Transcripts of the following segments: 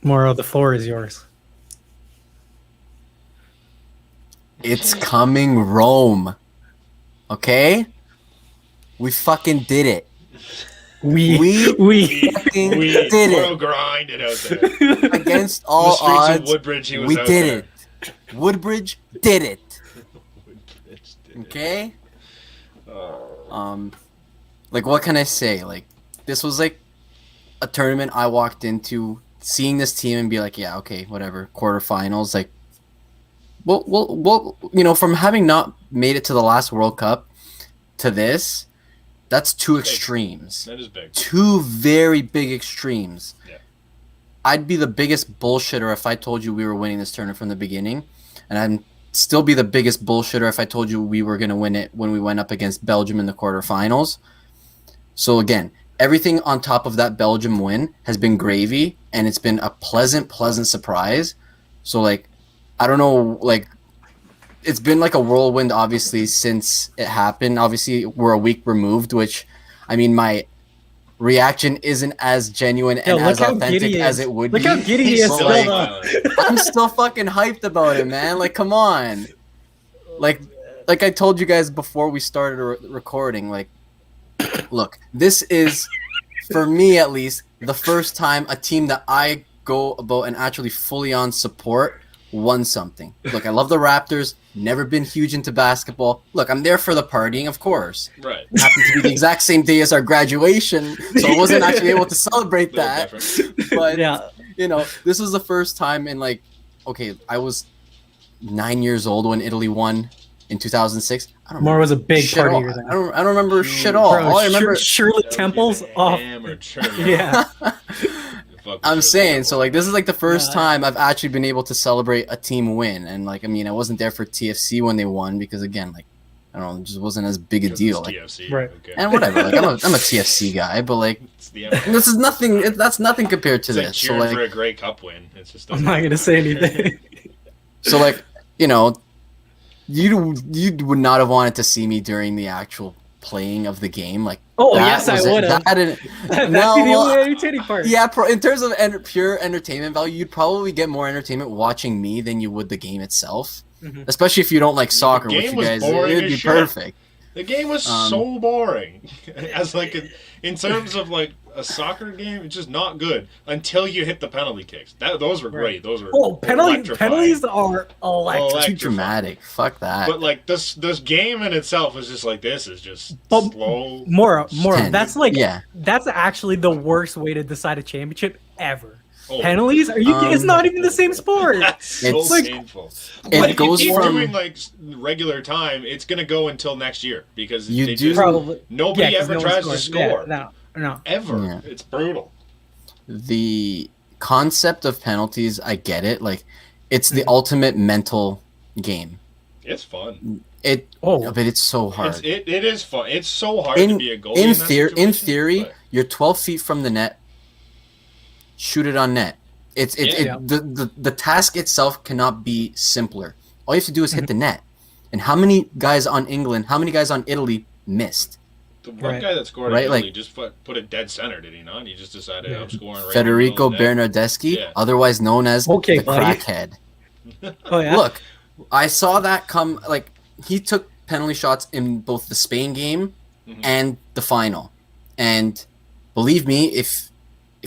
Moro, the floor is yours. It's coming, Rome. Okay? We fucking did it. We fucking did it. Grinded out there. Against all The streets of odds, Woodbridge, he was we out did there. it. Woodbridge did it. Woodbridge did it. Okay? Oh. Like, what can I say? Like, this was like a tournament I walked into, seeing this team and be like, yeah, okay, whatever. Quarterfinals, like, well, you know, from having not made it to the last World Cup to this, that's two extremes. That is big. Two very big extremes. Yeah. I'd be the biggest bullshitter if I told you we were winning this tournament from the beginning, and I'd still be the biggest bullshitter if I told you we were going to win it when we went up against Belgium in the quarterfinals. So again, everything on top of that Belgium win has been gravy, and it's been a pleasant surprise. So, like, I don't know, like, it's been like a whirlwind, obviously, since it happened. Obviously, we're a week removed, which, I mean, my reaction isn't as genuine and as authentic as it would be. Look how giddy he is. But, like, I'm still fucking hyped about it, man. Like, come on. Like I told you guys before we started recording, like, look, this is, for me at least, the first time a team that I go about and actually fully on support won something. Look, I love the Raptors. Never been huge into basketball. Look, I'm there for the partying, of course. Right. Happened to be the exact same day as our graduation, so I wasn't actually able to celebrate that. But, Yeah. you know, this was the first time in, like, okay, I was 9 years old when Italy won in 2006. I don't Moro was a big shit all. partier then. I don't remember shit all. Bro, All I remember, Shirley Temple's off. Yeah. I'm saying, so, like, this is like the first time I've actually been able to celebrate a team win, and, like, I mean, I wasn't there for TFC when they won because, again, like, I don't know, it just wasn't as big a deal. Like, TFC, Right. okay. and whatever, like, I'm a TFC guy, but, like, It's the this is nothing. That's nothing compared to it's like this. So, cheering like, for a Grey Cup win. It's just I'm not gonna say anything. so, like, you know, you would not have wanted to see me during the actual playing of the game. Like, Oh, that yes, I was it. would have. That'd That'd No, be the well, only entertaining part. Yeah, in terms of pure entertainment value, you'd probably get more entertainment watching me than you would the game itself. Mhm. Especially if you don't like soccer, game which you was guys, boring it'd as be shit. perfect. The game was so boring. As like in terms of like a soccer game, it's just not good until you hit the penalty kicks. Those were great. Those were penalties electrifying. are electric. Too dramatic. Fuck that. But like this game in itself is just like this is just But slow. Moro, Ten. that's like Yeah. that's actually the worst way to decide a championship ever. Oh, Penalties? Are you? It's not even the same sport. That's so It's like- painful. It Like, goes if you're from doing like regular time, it's gonna go until next year because You they do- just, Probably. nobody Yeah, 'cause ever no one tries to scores. Yeah, score no. ever. Yeah. It's brutal. the concept of penalties, I get it. Like, it's the ultimate mental game. It's fun. But it's so hard. It is fun. It's so hard to be a goalie. in that theory, situation, but- you're 12 feet from the net. Shoot it on net. Yeah. The task itself cannot be simpler. All you have to do is hit the net. And how many guys on England, how many guys on Italy missed? The one Right. guy that scored Right, in Italy like- just put it dead center, did he not? He just decided I'm scoring right Federico in the middle of the net. Bernardeschi, Yeah. otherwise known as Okay, the buddy. crackhead. Oh yeah. Look, I saw that come. Like, he took penalty shots in both the Spain game and the final. And believe me, if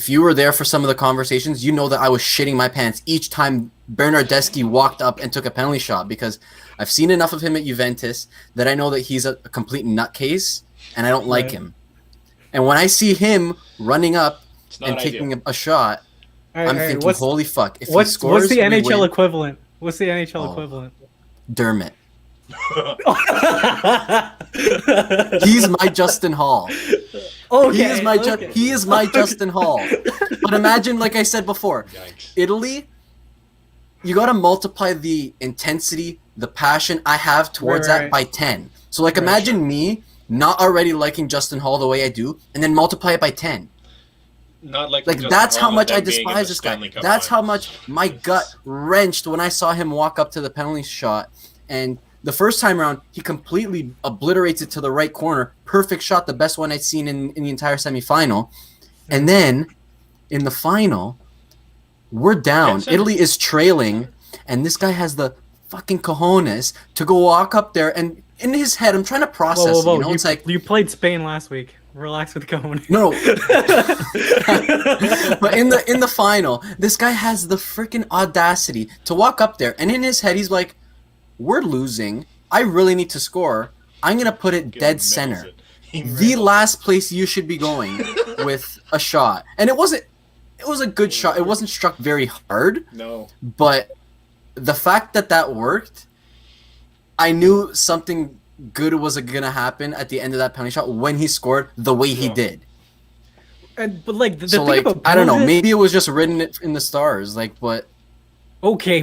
you were there for some of the conversations, you know that I was shitting my pants each time Bernardeschi walked up and took a penalty shot, because I've seen enough of him at Juventus that I know that he's a complete nutcase, and I don't like Right. him. And when I see him running up It's not and ideal. taking a shot, All right, I'm all right, thinking, holy fuck! If he what's scores, the we NHL win. equivalent? What's the NHL Oh. equivalent? Dermot. He's my Justin Hall. Okay, He is my Justin Hall. But imagine, like I said before, Yikes. Italy. You got to multiply the intensity, the passion I have towards Right, that right. by 10. So, like, Right, imagine me not already liking Justin Hall the way I do, and then multiply it by 10. Not like Like, Justin that's how Hall much I and them being in despise the this guy. Stanley Cup That's how Finals. much my gut wrenched when I saw him walk up to the penalty shot. And The first time around, he completely obliterates it to the right corner. Perfect shot, the best one I'd seen in the entire semifinal. And then in the final, we're down. Italy is trailing, and this guy has the fucking cojones to go walk up there. And in his head, I'm trying to process Whoa. it. You know, it's like you played Spain last week. Relax with Cohen. no. But in the final, this guy has the freaking audacity to walk up there, and in his head, he's like, "We're losing. I really need to score. I'm gonna put it dead center, the last place you should be going with a shot." And it was a good shot. It wasn't struck very hard. No. But the fact that worked, I knew something good was gonna happen at the end of that penalty shot when he scored the way he did. But like the So thing like about I don't know, Pulisic- maybe it was just written in the stars. Like, but Okay,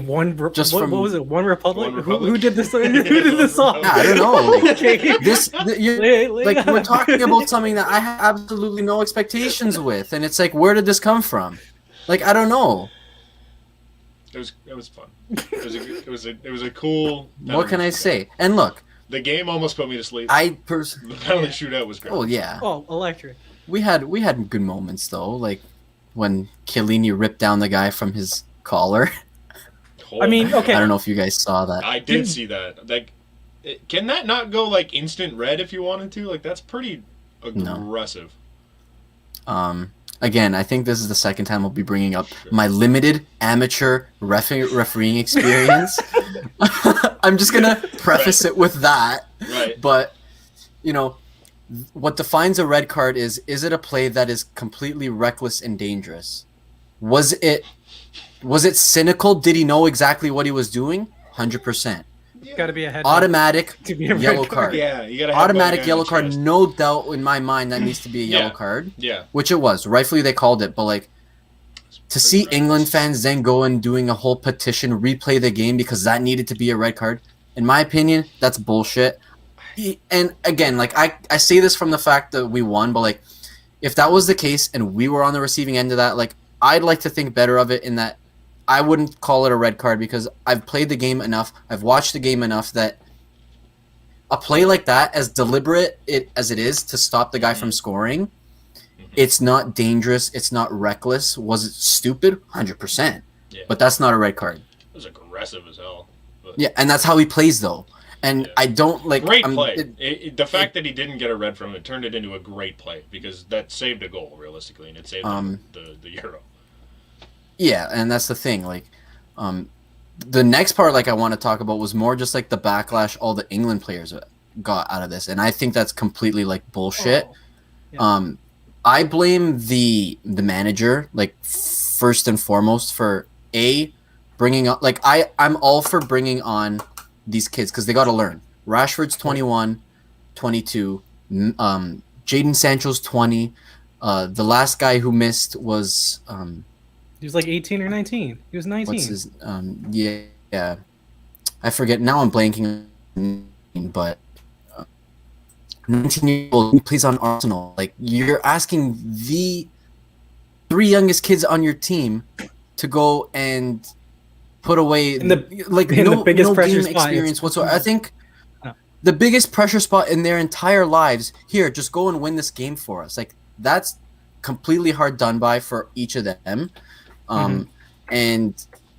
Just what from- was it? One Republic? One Republic. Who did this? Who did this song? yeah, I don't know. Like, Okay. like we're talking about something that I have absolutely no expectations with, and it's like, where did this come from? Like, I don't know. It was fun. It was a cool. What can I say? And look, The game almost put me to sleep. I The penalty shootout was great. oh yeah, Oh, electric. we had good moments though, like when Chiellini ripped down the guy from his collar. Oh, I mean, okay. I don't know if you guys saw that. I did see that. Like, can that not go like instant red if you wanted to? Like, that's pretty aggressive. Again, I think this is the second time I'll be bringing up my limited amateur refereeing experience. I'm just gonna preface it with that. Right. But you know, what defines a red card is it a play that is completely reckless and dangerous? Was it cynical? Did he know exactly what he was doing? 100%. Got to be a head. Automatic To be a red yellow card. card. Yeah, you gotta have Automatic one guy yellow on the card. chest. No doubt in my mind that needs to be a yellow Yeah. card, Yeah. which it was. Rightfully they called it, but like to see Pretty England fans then go and doing a whole petition, replay the game because that needed to be a red card. In my opinion, that's bullshit. And again, like I say this from the fact that we won, but like if that was the case and we were on the receiving end of that, like I'd like to think better of it in that I wouldn't call it a red card because I've played the game enough, I've watched the game enough that a play like that, as deliberate as it is to stop the guy from scoring, it's not dangerous, it's not reckless. Was it stupid? 100%. Yeah. But that's not a red card. It was aggressive as hell. But Yeah, and that's how he plays though. And Yeah. I don't like great I'm- play. it- The fact that he didn't get a red from it turned it into a great play because that saved a goal realistically, and it saved the Euro. Yeah, and that's the thing. Like, the next part, like I want to talk about, was more just like the backlash all the England players got out of this, and I think that's completely like bullshit. Oh, yeah. I blame the manager, like first and foremost, for bringing on. Like I'm all for bringing on these kids because they got to learn. Rashford's 21, 22. Jadon Sancho's 20. The last guy who missed was He was like 18 or 19. He was 19. what's his yeah. I forget now. I'm blanking, but 19-year-old who plays on Arsenal. Like you're asking the 3 youngest kids on your team to go and put away In the biggest pressure game spot. experience whatsoever. I think No. the biggest pressure spot in their entire lives. Here, just go and win this game for us. Like that's completely hard done by for each of them. And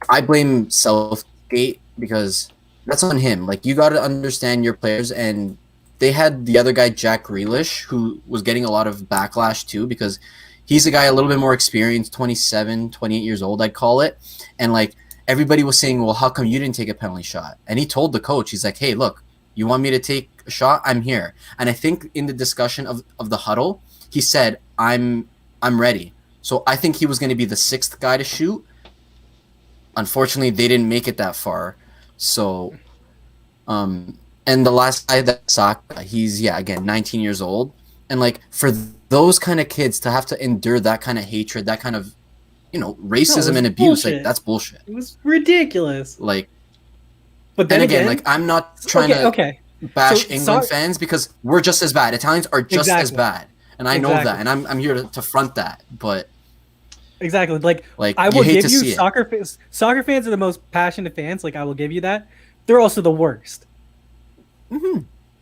I blame Southgate because that's on him. Like you got to understand your players, and they had the other guy, Jack Grealish, who was getting a lot of backlash too because he's a guy a little bit more experienced, 27, 28 years old, I'd call it. And like everybody was saying, well, how come you didn't take a penalty shot? And he told the coach, he's like, hey, look, you want me to take a shot? I'm here. And I think in the discussion of the huddle, he said, I'm ready. So I think he was going to be the 6th guy to shoot. Unfortunately, they didn't make it that far. So, and the last guy, that Saka, he's, again, 19 years old. And, like, for those kind of kids to have to endure that kind of hatred, that kind of, racism and abuse, bullshit. like, that's bullshit. It was ridiculous. Like, But then and again, like, I'm not trying okay. to bash So, England fans because we're just as bad. Italians are just as Exactly. bad. And I know Exactly. that. And I'm here to front that. But, Exactly. Like I you will hate give to you see it. soccer fans are the most passionate fans. Like I will give you that. They're also the worst.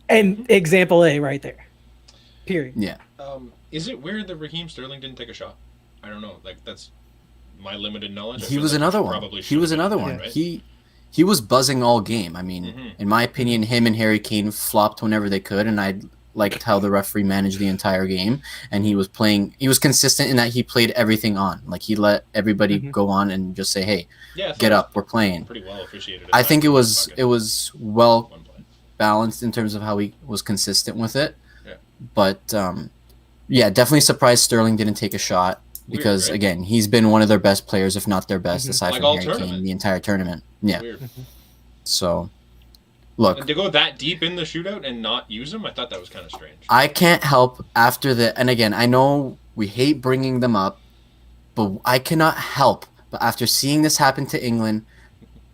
And example A right there. Period. Yeah. Is it weird that Raheem Sterling didn't take a shot? I don't know. Like that's my limited knowledge. I He feel was like another one. probably He was should have another been, one. right? He was buzzing all game. I mean, Mhm. in my opinion, him and Harry Kane flopped whenever they could, and I liked how the referee managed the entire game. And he was playing. He was consistent in that he played everything on. Like he let everybody Mhm. go on and just say, "Hey, Yeah, I thought get it up, we're playing." was pretty well officiated. I think it was well One play. balanced in terms of how he was consistent with it. Yeah. But yeah, definitely surprised Sterling didn't take a shot because Weird, right? again, he's been one of their best players, if not their best, Mhm. aside Like from all Harry Kane, tournament. the entire tournament. Yeah. Weird. So, look, And to go that deep in the shootout and not use them, I thought that was kind of strange. I can't help after the, and again, I know we hate bringing them up, but I cannot help but after seeing this happen to England,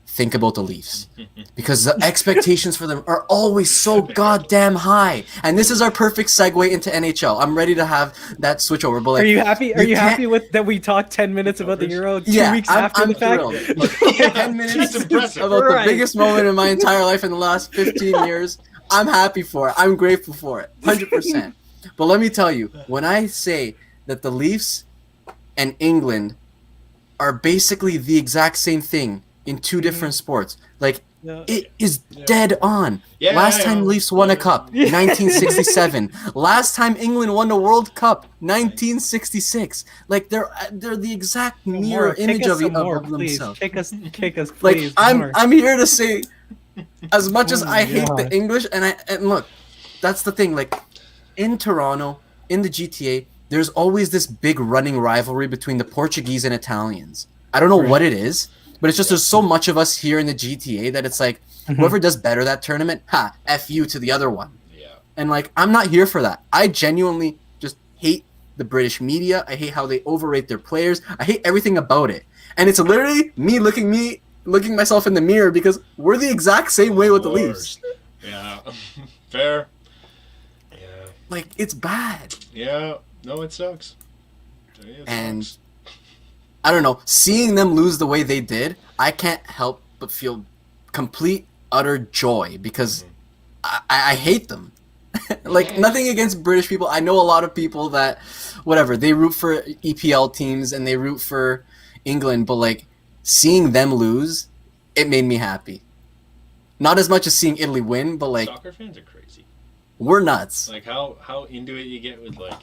think about the Leafs. Because the expectations for them are always so goddamn high. And this is our perfect segue into NHL. I'm ready to have that switch over. But like, Are you happy? Are you can't- happy with that we talked 10 minutes about the Euro 2 Yeah, weeks I'm, after I'm the fact? thrilled. Look, 10 minutes It's impressive. about Right. the biggest moment in my entire life in the last 15 years. I'm happy for it. I'm grateful for it. 100%. But let me tell you, when I say that the Leafs and England are basically the exact same thing in two different sports, like Yeah. it is dead on. Yeah, Last yeah, time yeah. Leafs won a cup, Yeah. 1967. Last time England won a World Cup, 1966. Like they're the exact mirror More. Kick image us of, some more, of please. themselves. Kick us, Like please. I'm more. I'm here to say, as much as Oh I my hate the God. English, and look, that's the thing. Like in Toronto, in the GTA, there's always this big running rivalry between the Portuguese and Italians. I don't know what it is, but it's just there's so much of us here in the GTA that it's like Mhm. whoever does better that tournament, f you to the other one. Yeah. And like I'm not here for that. I genuinely just hate the British media. I hate how they overrate their players. I hate everything about it. And it's literally me looking myself in the mirror because we're the exact same way with the Leafs. Worst. Yeah. Fair. Yeah. Like it's bad. Yeah. No, it sucks. It And sucks. I don't know, seeing them lose the way they did, I can't help but feel complete utter joy because I hate them. Like nothing against British people. I know a lot of people that whatever, they root for EPL teams and they root for England, but like seeing them lose, it made me happy. Not as much as seeing Italy win, but like Soccer fans are crazy. we're nuts. Like how into it you get with like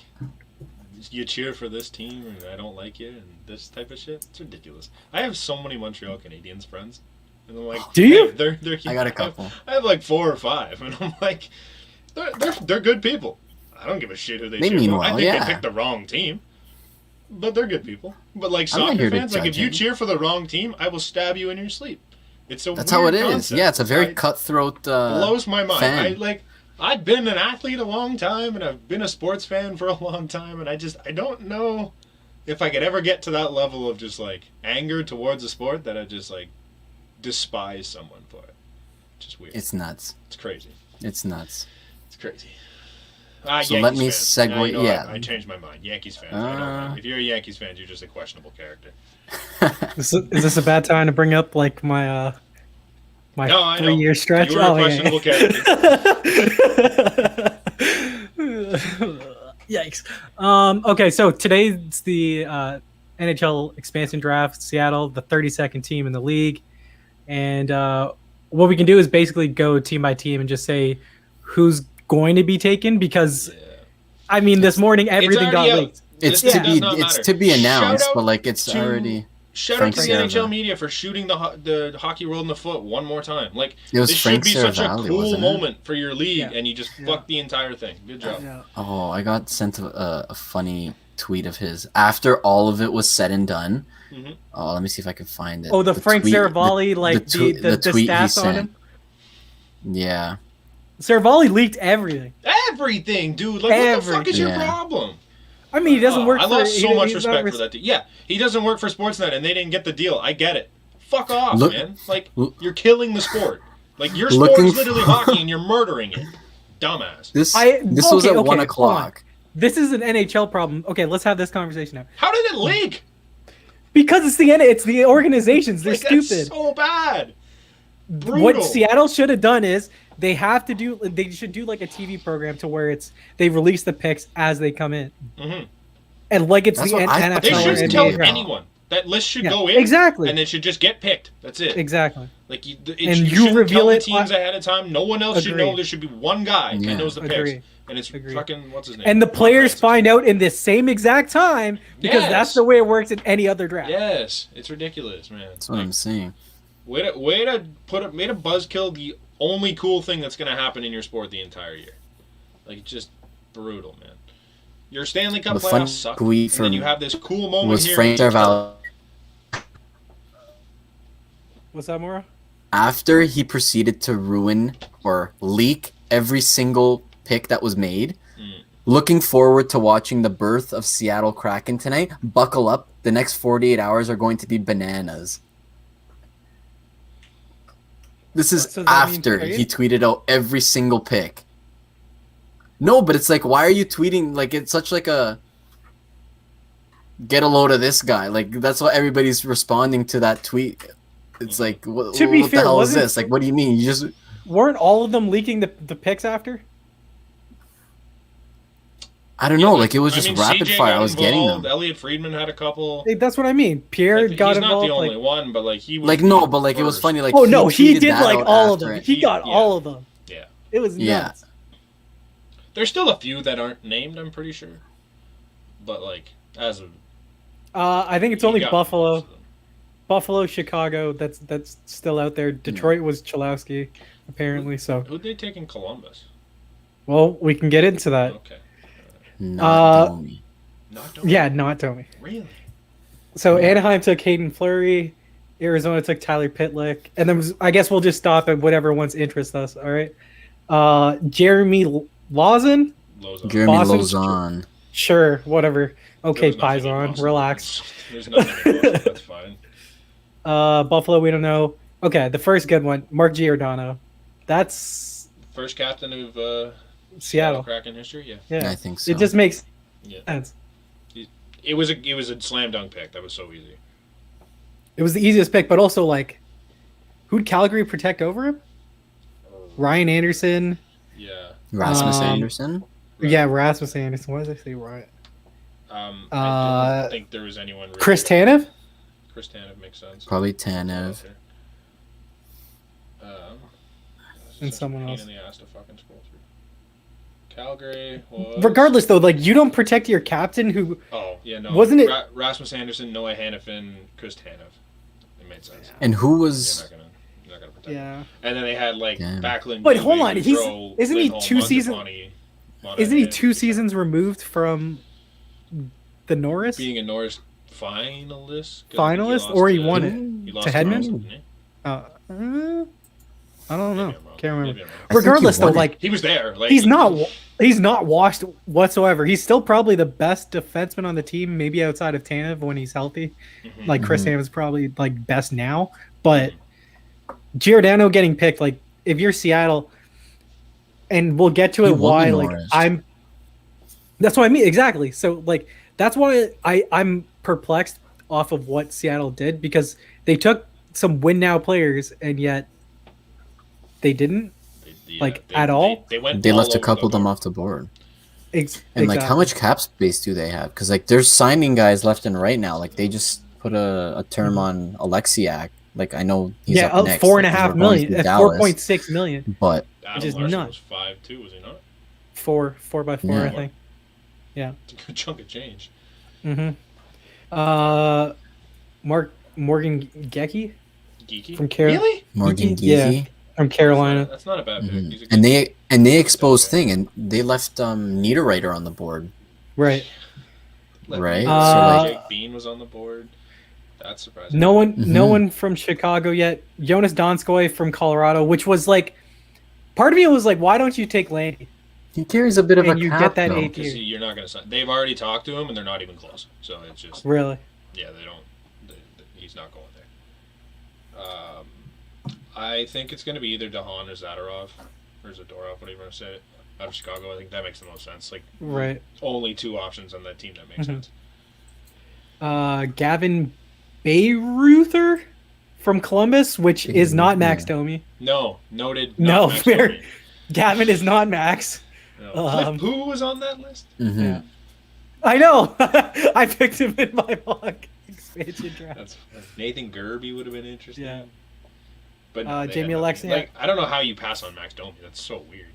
you cheer for this team and I don't like you and this type of shit. It's ridiculous. I have so many Montreal Canadiens friends, and I'm like, Do you? hey, they're I got a couple. I have like 4 or 5, and I'm like, they're good people. I don't give a shit who they They cheer mean for. I well, think yeah. they picked the wrong team, but they're good people. But like I'm not soccer here to fans, like if judge you him. cheer for the wrong team, I will stab you in your sleep. It's a That's how it weird is. concept. Yeah, it's a very I- cutthroat blows my mind. fan. I've been an athlete a long time, and I've been a sports fan for a long time, and I don't know if I could ever get to that level of just like anger towards a sport that I just like despise someone for it. Just weird. It's nuts. It's crazy. It's nuts. It's crazy. So Yankees let me fans. segue- Now, you know, yeah. I changed my mind. Yankees fans. I don't know. If you're a Yankees fan, you're just a questionable character. Is this a bad time to bring up like my No, I know. 3-year stretch? You were a questionable character. Yikes. Okay, so today's the NHL expansion draft, Seattle, the 32nd team in the league. And what we can do is basically go team by team and just say who's going to be taken because, I mean, this morning everything got already out. leaked. It's It to does be not it's matter. to be announced, Shout out but like it's to- already Shout Frank out to the Saravalli. NHL media for shooting the hockey world in the foot one more time. Like It was this Frank should be such a Saravalli, cool wasn't it? moment for your league, Yeah. and you just Yeah. fucked the entire thing. Good job. Yeah. Oh, I got sent a funny tweet of his after all of it was said and done. Mhm. Oh, let me see if I can find it. Oh, the Frank tweet- Saravalli, like the tweet he stats on sent. him. Yeah, Saravalli leaked everything. Everything, dude. Like, what the fuck is your Yeah. problem? I mean, he doesn't work I for. lost so much he's not respect for that. Yeah, he doesn't work for Sportsnet, and they didn't get the deal. I get it. Fuck off, Look- man. Like look- you're killing the sport. Like your Looking sport is literally for- hockey, and you're murdering it. Dumbass. this I- this was okay, at okay, 1 hold o'clock. This is an NHL problem. Okay, let's have this conversation now. How did it leak? Because it's the organizations. They're Like, that's stupid. so bad. Brutal. What Seattle should have done is they should do like a TV program to where they release the picks as they come in. Mhm. And like it's That's the what I thought NFL They They or shouldn't should tell NBA draft. anyone. That list should Yeah, go in exactly. and it should just get picked. That's it. Exactly. Like you And you shouldn't reveal tell it the teams ahead of time. No one else should Agree. know. There should be one guy Yeah. that knows the Agree. picks, and it's Agree. fucking what's his name? And the Ron players Francis. find out in the same exact time because Yes. that's the way it works in any other draft. Yes, it's ridiculous, man. That's what I'm saying. Way to buzzkill the only cool thing that's gonna happen in your sport the entire year. Like it's just brutal, man. Your Stanley Cup The fun playoffs suck, tweet and then from you have this cool moment Was here. Frank Darval What's that, Maura? after he proceeded to ruin or leak every single pick that was made. Mm. Looking forward to watching the birth of Seattle Kraken tonight. Buckle up. The next 48 hours are going to be bananas. This is So does that mean after trade? he tweeted out every single pick. No, but it's like, why are you tweeting? Like, it's such like a get a load of this guy. Like, that's what everybody's responding to that tweet. It's like, what, To be what fair, the hell is wasn't- this? Like, what do you mean? You just Weren't all of them leaking the picks after? I don't know. Like, it was I just mean, rapid CJ fire. got I was getting involved, them. Elliot Friedman had a couple. Like, that's what I mean. Pierre Like, got he's not involved. the only Like, one, but like he was Like, no, but like, it was first. funny. Like, oh no, he tweeted did that like out all of after them. it. He got Yeah. all of them. Yeah. It was Yeah. nuts. There's still a few that aren't named. I'm pretty sure, but like as of I think it's he only got Buffalo. most of them. Buffalo, Chicago. That's still out there. Detroit was Cholowski, apparently. So, Who'd they take in Columbus? well, we can get into that. Okay, Not Domi. not Domi. Yeah, not Domi. Really? So Anaheim took Hayden Fleury, Arizona took Tyler Pitlick, and then I guess we'll just stop at whatever ones interest us. All right. Jeremy Lawson, Lozon. Jeremy Boston's- Lozon. sure, whatever. Okay, There was nothing in Paisan, Boston. relax. There's nothing in Boston. That's fine. Buffalo, we don't know. Okay, the first good one, Mark Giordano. That's First captain of Seattle. Kraken history. Yeah, Yeah, I think so. it just makes yeah. sense. It was a slam dunk pick. That was so easy. It was the easiest pick, but also like, who'd Calgary protect over him? Ryan Anderson. Yeah. Rasmus Um, Anderson. Yeah, Rasmus Anderson. What did I say? Ryan. I don't think there was anyone. Really Chris Tanev. Chris Tanev makes sense. Probably Tanev. Um, And such someone a pain else. in the ass to fucking scroll through. Calgary was. Regardless, though, like you don't protect your captain who Oh yeah, no. Wasn't it- Rasmus Anderson, Noah Hannafin, Chris Tanev? It made sense. And who was? You're not gonna protect. Yeah. And then they had like Damn. Backlund. Wait, hold Dubé, on, he's- Gaudreau, isn't he Lindholm, two season- Mangiapane, Isn't he Monahan, 2 seasons removed from the Norris? being a Norris finalist? 'Cause I think Finalist? lost Or he to- won it? He lost To to Hedman? Ross, didn't he? I don't know. Maybe I'm wrong. Can't remember. Maybe I'm wrong. I think he Regardless, though, won it. like He was there. Like he's not washed whatsoever. He's still probably the best defenseman on the team, maybe outside of Tanev when he's healthy. Mhm. Like Chris Mhm. Tanev is probably like best now, but Giordano getting picked, like if you're Seattle, and we'll get to He it won why the like Norris. that's what I mean exactly. So like that's why I'm perplexed off of what Seattle did because they took some win now players and yet they didn't. Like, at all? They went. They all left a over couple of the them board. off the board. Exactly. And like, how much cap space do they have? Because like, they're signing guys left and right now. Like, they just put a term on Alexiak. Like, I know he's yeah, up next. $4.5 because we're going million, to at Dallas, 4.6 million, But Adam is Larson nuts. was 5'2", was he not? 4 by 4, I Yeah. think. It's a good chunk of change. Mm-hmm. Morgan Gecky Geeky. from Carolina. Really? Morgan Yeah. Geeky. From Carolina. That's not a bad pick. Mhm. He's a good And they exposed thing, and they left Niederreiter on the board. Right. Right? Uh, Jake Bean was on the board. That's surprising. No Mhm. one from Chicago yet. Jonas Donskoy from Colorado, which was like, part of me was like, why don't you take Landy? He carries a bit of And a you cap, get that though. eighth Because year. you're not gonna sign. They've already talked to him, and they're not even close. So it's just Really? yeah, they don't. He's not going there. I think it's gonna be either Dahan or Zadorov or Zadorov, whatever you want to say it. Out of Chicago, I think that makes the most sense. Like Right. only two options on that team that makes Mhm. sense. Gavin Bayreuther from Columbus, which is not Max Yeah. Domi. No, noted. No, Not Max fair. Domi. Gavin is not Max. No. Um, Cliff Poo was on that list. Mhm. Yeah. I know. I picked him in my mock expansion draft. That's Nathan Gerby would have been interesting. Yeah. But no, they Jamie had nothing. Alexiak. Like, I don't know how you pass on Max Domi. That's so weird.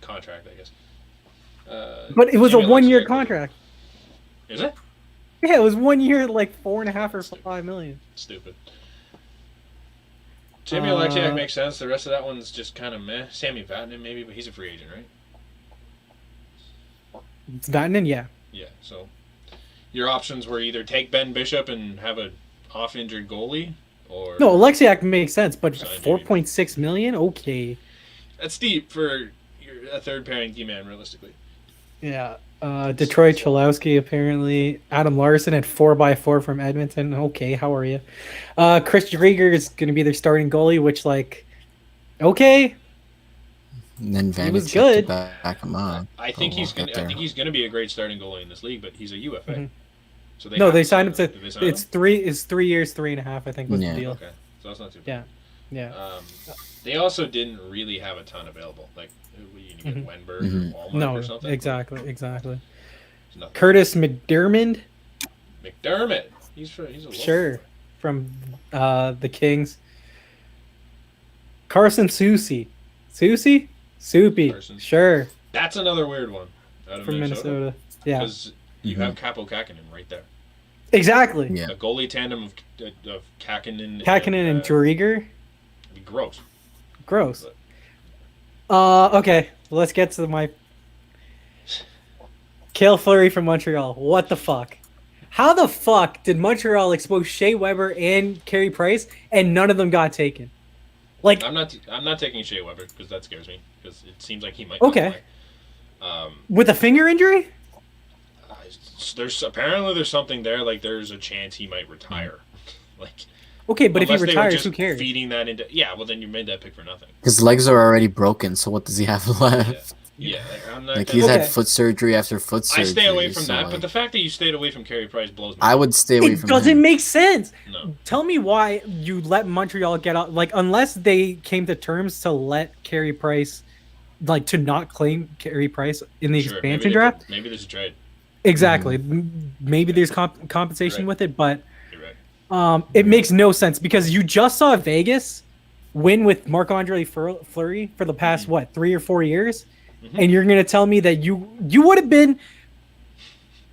Contract, I guess. But it was Jamie a 1 year Alexiak- contract. Is it? Yeah, it was 1 year, like 4.5 or 5 million. Stupid. Jamie Uh, Alexiak makes sense. The rest of that one's just kind of meh. Sammy Vatanen maybe, but he's a free agent, right? It's Vatanen, yeah. Yeah. So your options were either take Ben Bishop and have a off-injured goalie, or No, Alexiak makes sense, but Sign Jamie. 4.6 million? Okay. that's deep for a third pairing D-man, realistically. Yeah. Detroit Cholowski, apparently. Adam Larson at 4x4 from Edmonton. Okay, how are you? Chris Drieger is going to be their starting goalie, which, like, okay. And then Vanacek was to good. back him up. I think Oh, he's we'll gonna. get I there. think he's gonna be a great starting goalie in this league, but he's a UFA. Mhm. So they No, have they signed him to. Did they sign It's him? 3 years, 3.5, I think, was Yeah. the deal. Okay, so that's not too bad. Yeah. Yeah. They also didn't really have a ton available. Like, you get Mhm. Wenberg Mhm. or Walmart No, or something. exactly. Nothing. Curtis McDermott, McDermott. He's a local. sure, from the Kings. Carson Soucy. Soupy, Carson. sure, That's another weird one. Out of from Minnesota. Yeah, Because you Mhm. have Capo Kakinen right there. exactly. Yeah. A goalie tandem of Kakinen. Kakinen and Drieger. It'd be gross. Gross. Okay, let's get to my Cale Fleury from Montreal. What the fuck? How the fuck did Montreal expose Shea Weber and Carey Price and none of them got taken? Like, I'm not taking Shea Weber because that scares me because it seems like he might. Okay. Not play. with a finger injury? There's something there. Like there's a chance he might retire. Like, Okay, but if he unless they were retires, just who cares? Feeding that into well, then you made that pick for nothing. His legs are already broken, so what does he have left? Yeah, like, I'm not. Like gonna- he's Okay. had foot surgery after foot I surgery. stay away from so, that, like, but the fact that you stayed away from Carey Price blows me. I would stay away It from doesn't him. make sense. No. Tell me why you let Montreal get out. Like, unless they came to terms to let Carey Price, like, to not claim Carey Price in the Sure, expansion maybe draft. Maybe there's a trade. Exactly. Maybe there's compensation Right. with it, but You're right. it makes no sense because you just saw Vegas win with Marc-Andre Fleury for the past, Mm-hmm. what, 3 or 4 years? Mhm. And you're going to tell me that you would have been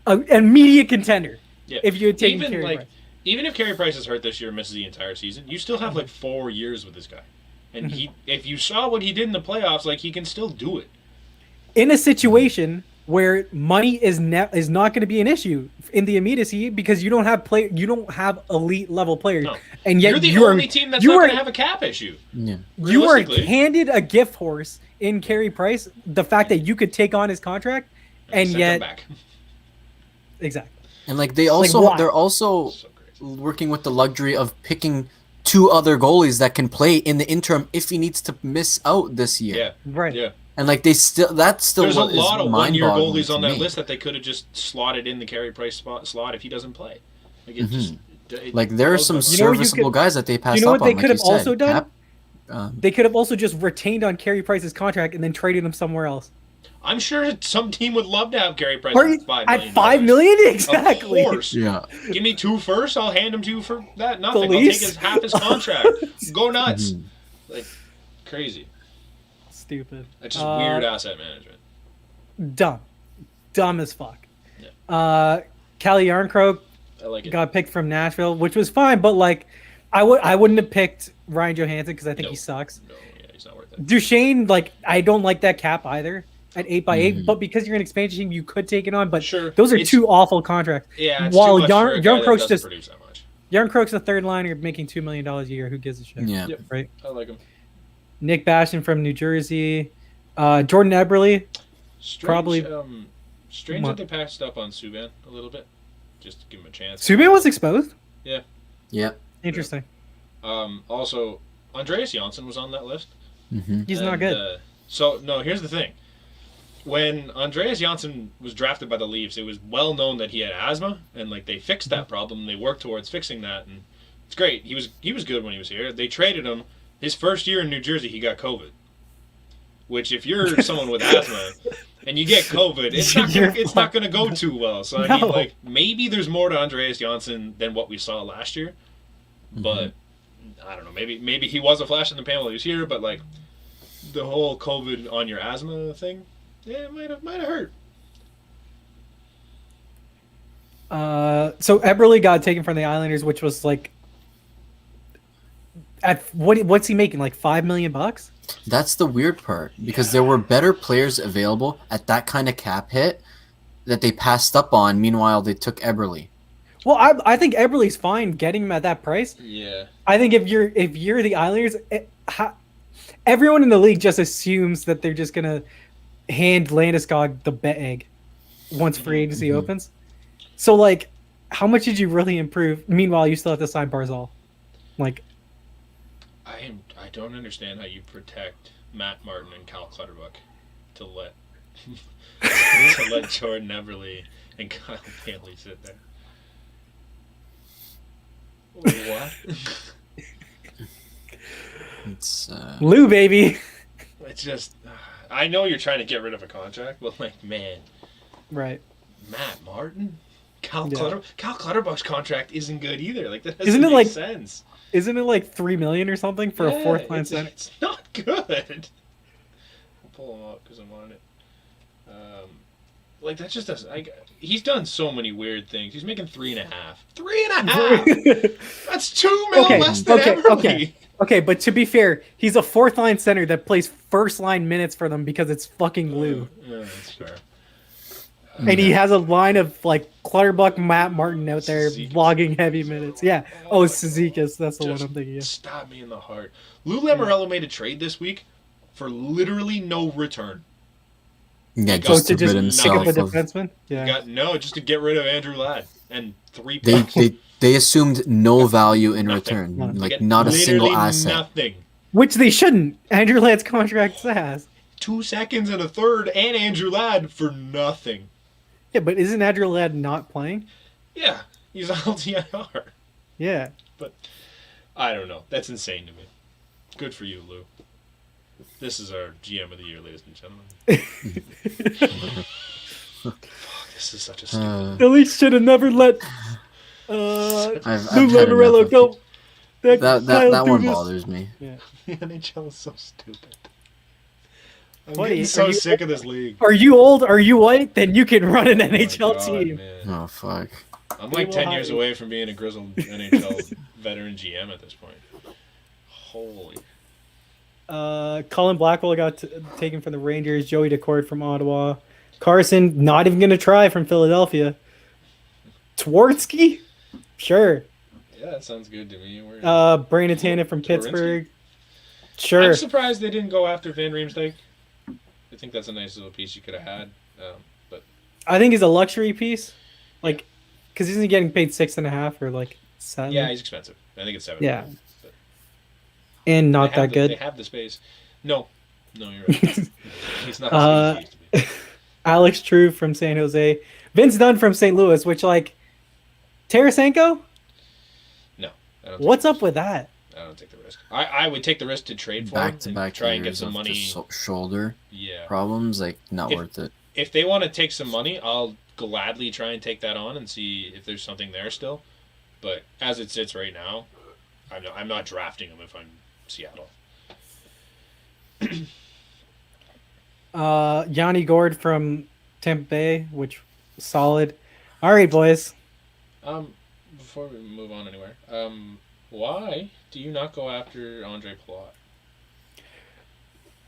an immediate contender Yeah. if you had taken even Carey like Price. even if Carey Price is hurt this year and misses the entire season, you still have like 4 years with this guy. And Mm-hmm. if you saw what he did in the playoffs, like he can still do it. In a situation where money is not going to be an issue in the immediacy because you don't have elite level players, No. and yet You're the you are only team that's you not are going to have a cap issue. Yeah. you are realistically. handed a gift horse in Carey Price. The fact that you could take on his contract, and Send him yet back. exactly. And like they're also So crazy. working with the luxury of picking 2 other goalies that can play in the interim if he needs to miss out this year. Yeah, Right. yeah. And like that's still There's a what is lot of 1 year mind-boggling goalies to on that me. list that they could have just slotted in the Carey Price slot if he doesn't play. Like it just it Like there are blows some my mind. You know what you serviceable could- guys that they passed you know up what they on. could like have you also said. done? Cap- They could have also just retained on Carey Price's contract and then traded him somewhere else. I'm sure some team would love to have Carey Price Are you, at $5 at million. $5 million? Exactly. Of course. yeah. Give me 2 first, I'll hand him 2 for that. Nothing. I'll take Leafs? half his contract. Go nuts. Mhm. Like crazy. Stupid. It's just weird asset management. Dumb as fuck. Yeah. Callie Yarncroke I like it. got picked from Nashville, which was fine, but like, I wouldn't have picked Ryan Johansson because I think No. he sucks. No, yeah, he's not worth it. Duchesne, like, I don't like that cap either at 8x8, Mhm. but because you're an expansion team, you could take it on. But Sure. those are It's- 2 awful contracts. Yeah, it's While too much for a guy that Yarncroke's doesn't just produce that much. Yarncroke's a third liner making $2 million a year. Who gives a shit? Yeah. Yep. Right. I like him. Nick Bastion from New Jersey. Jordan Eberle. Strange, Probably- strange What? that they passed up on Subban a little bit, just to give him a chance. Subban was exposed. Yeah. Interesting. Also, Andreas Janssen was on that list. Mm-hmm. He's not And, good. So no, here's the thing. When Andreas Janssen was drafted by the Leafs, it was well known that he had asthma, and like they fixed that problem. They worked towards fixing that, and It's great. He was good when he was here. They traded him. His first year in New Jersey, he got COVID. Which, if you're someone with asthma and you get COVID, it's not gonna go too well. So I mean, like, maybe there's more to Andreas Janssen than what we saw last year. But I don't know. Maybe he was a flash in the pan while he was here. But like, the whole COVID on your asthma thing, yeah, it might have hurt. So Eberle got taken from the Islanders, which was like, what's he making? Like $5 million? That's the weird part, because there were better players available at that kind of cap hit that they passed up on. Meanwhile, they took Eberle. Well, I think Eberle's fine getting him at that price. Yeah. I think if you're the Islanders, everyone in the league just assumes that they're just gonna hand Landeskog the bet egg once free agency opens. So like, how much did you really improve? Meanwhile, you still have to sign Barzal. Like, I don't understand how you protect Matt Martin and Cal Clutterbuck to let Jordan Eberle and Kyle Bailey sit there. What? It's Lou, baby. It's just, I know you're trying to get rid of a contract, but like, man, Right. Matt Martin, Cal Yeah. Clutterbuck's contract isn't good either. Like, that doesn't Isn't it make like- sense. Isn't it like $3 million or something for a fourth line it's, center? It's not good. I'll pull him up because I'm on it. Like, that just doesn't. He's done so many weird things. He's making 3.5. 3.5. That's $2 million less than Eberle. Okay, but to be fair, he's a fourth line center that plays first line minutes for them because it's fucking Lou. Yeah, that's fair. And he has a line of like Clutterbuck, Matt Martin out there Cizikas. logging heavy minutes. Yeah. Oh, Cizikas. That's the one Just I'm thinking of. Stab me in the heart. Lou Lamoriello made a trade this week for literally no return. yeah, Go just to to rid just pick up himself a of. defenseman? Yeah. Just to get rid of Andrew Ladd and 3 They, picks. they assumed no value in Nothing. return, Nothing. They like get not a single literally asset. Nothing. Which they shouldn't. Andrew Ladd's contract says. 2 seconds and a third and Andrew Ladd for nothing. Yeah, but isn't Andrew Ladd not playing? Yeah, he's LTIR. Yeah. But I don't know. That's insane to me. Good for you, Lou. This is our GM of the year, ladies and gentlemen. Fuck, this is such a stupid. At least should have never let I've Lou had Lamoriello enough go. of that one bothers me. Yeah. The NHL is so stupid. I'm Buddy, getting so are you- sick of this league. Are you old? Are you white? Then you can run an Oh my NHL God, team. man. Oh fuck! I'm We like will 10 years hire- away from being a grizzled NHL veteran GM at this point. Holy. Colin Blackwell got taken from the Rangers. Joey Decord from Ottawa. Carson not even going to try from Philadelphia. Twardsky? Sure. Yeah, that sounds good to me. We're- Brandon Tanev from Twarynski? Pittsburgh. Sure. I'm surprised they didn't go after Van Riemsdyk. I think that's a nice little piece you could have had. But I think he's a luxury piece. Like, because he's getting paid 6.5 or like 7. yeah, he's expensive. I think it's 7. Yeah. But And not they have that They good. have the space. No, you're right. He's not as good as he used to be. Alex True from San Jose. Vince Dunn from St. Louis, which, like, Tarasenko? No. I don't What's take up with that? I don't take the risk. I would take the risk to trade for him Back to and back try and get years some of money. just shoulder Yeah. problems, like not If- worth it. If they want to take some money, I'll gladly try and take that on and see if there's something there still. But as it sits right now, I'm not drafting him if I'm Seattle. Yanni Gord from Tampa Bay, which solid. All right, boys. Before we move on anywhere, why do you not go after Andre Palat?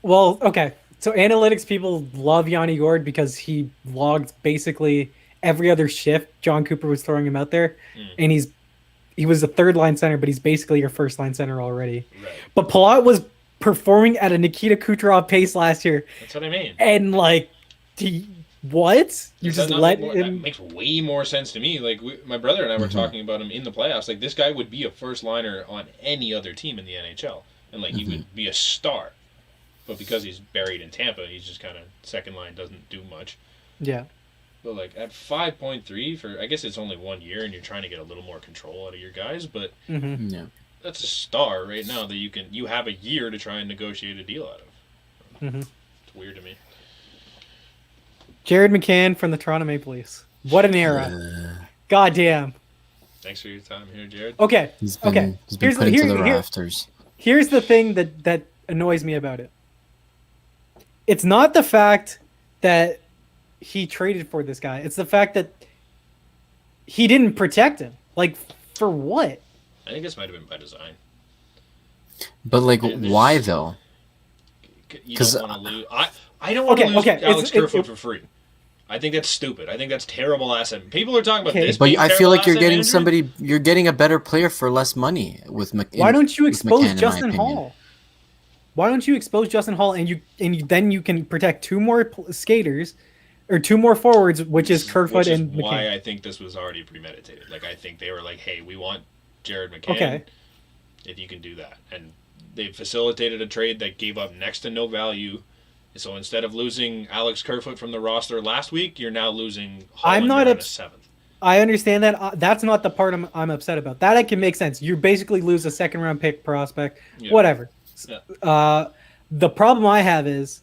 Well, okay. So analytics people love Yanni Gord because he logged basically every other shift. John Cooper was throwing him out there, and he was a third line center, but he's basically your first line center already. Right. But Palat was performing at a Nikita Kucherov pace last year, That's what I mean. and like, what? You Does just that not let make more, that him? makes way more sense to me. Like my brother and I were talking about him in the playoffs. Like this guy would be a first liner on any other team in the NHL, and like he would be a star. But because he's buried in Tampa, he's just kind of second line, doesn't do much. Yeah. But like at 5.3 for, I guess it's only 1 year, and you're trying to get a little more control out of your guys. But Mm-hmm. Yeah. that's a star right now that you have a year to try and negotiate a deal out of. Mm-hmm. It's weird to me. Jared McCann from the Toronto Maple Leafs. What an era! God damn. Thanks for your time here, Jared. Okay. He's been Okay. he's been put into the rafters. Here's the thing that annoys me about it. It's not the fact that he traded for this guy. It's the fact that he didn't protect him. Like, for what? I think this might have been by design. But like, There's- why though? You 'Cause don't want to lose. I don't want to Okay, lose okay, Alex it's- Kerfoot for free. I think that's stupid. I think that's terrible asset. People are talking about Okay. this. But being I feel terrible like you're asset getting management. somebody. You're getting a better player for less money with Why don't you with expose McCann, in my Justin opinion. Hall? Why don't you expose Justin Hall then you can protect two more skaters or two more forwards, which is Kerfoot Which is and why McCann. I think this was already premeditated. Like I think they were like, "Hey, we want Jared McCann. Okay. If you can do that," and they facilitated a trade that gave up next to no value. So instead of losing Alex Kerfoot from the roster last week, you're now losing I'm Hollander not in a ups- seventh. I understand that. That's not the part I'm upset about. That I can make sense. You basically lose a second round pick prospect. Yeah. Whatever. Yeah. The problem I have is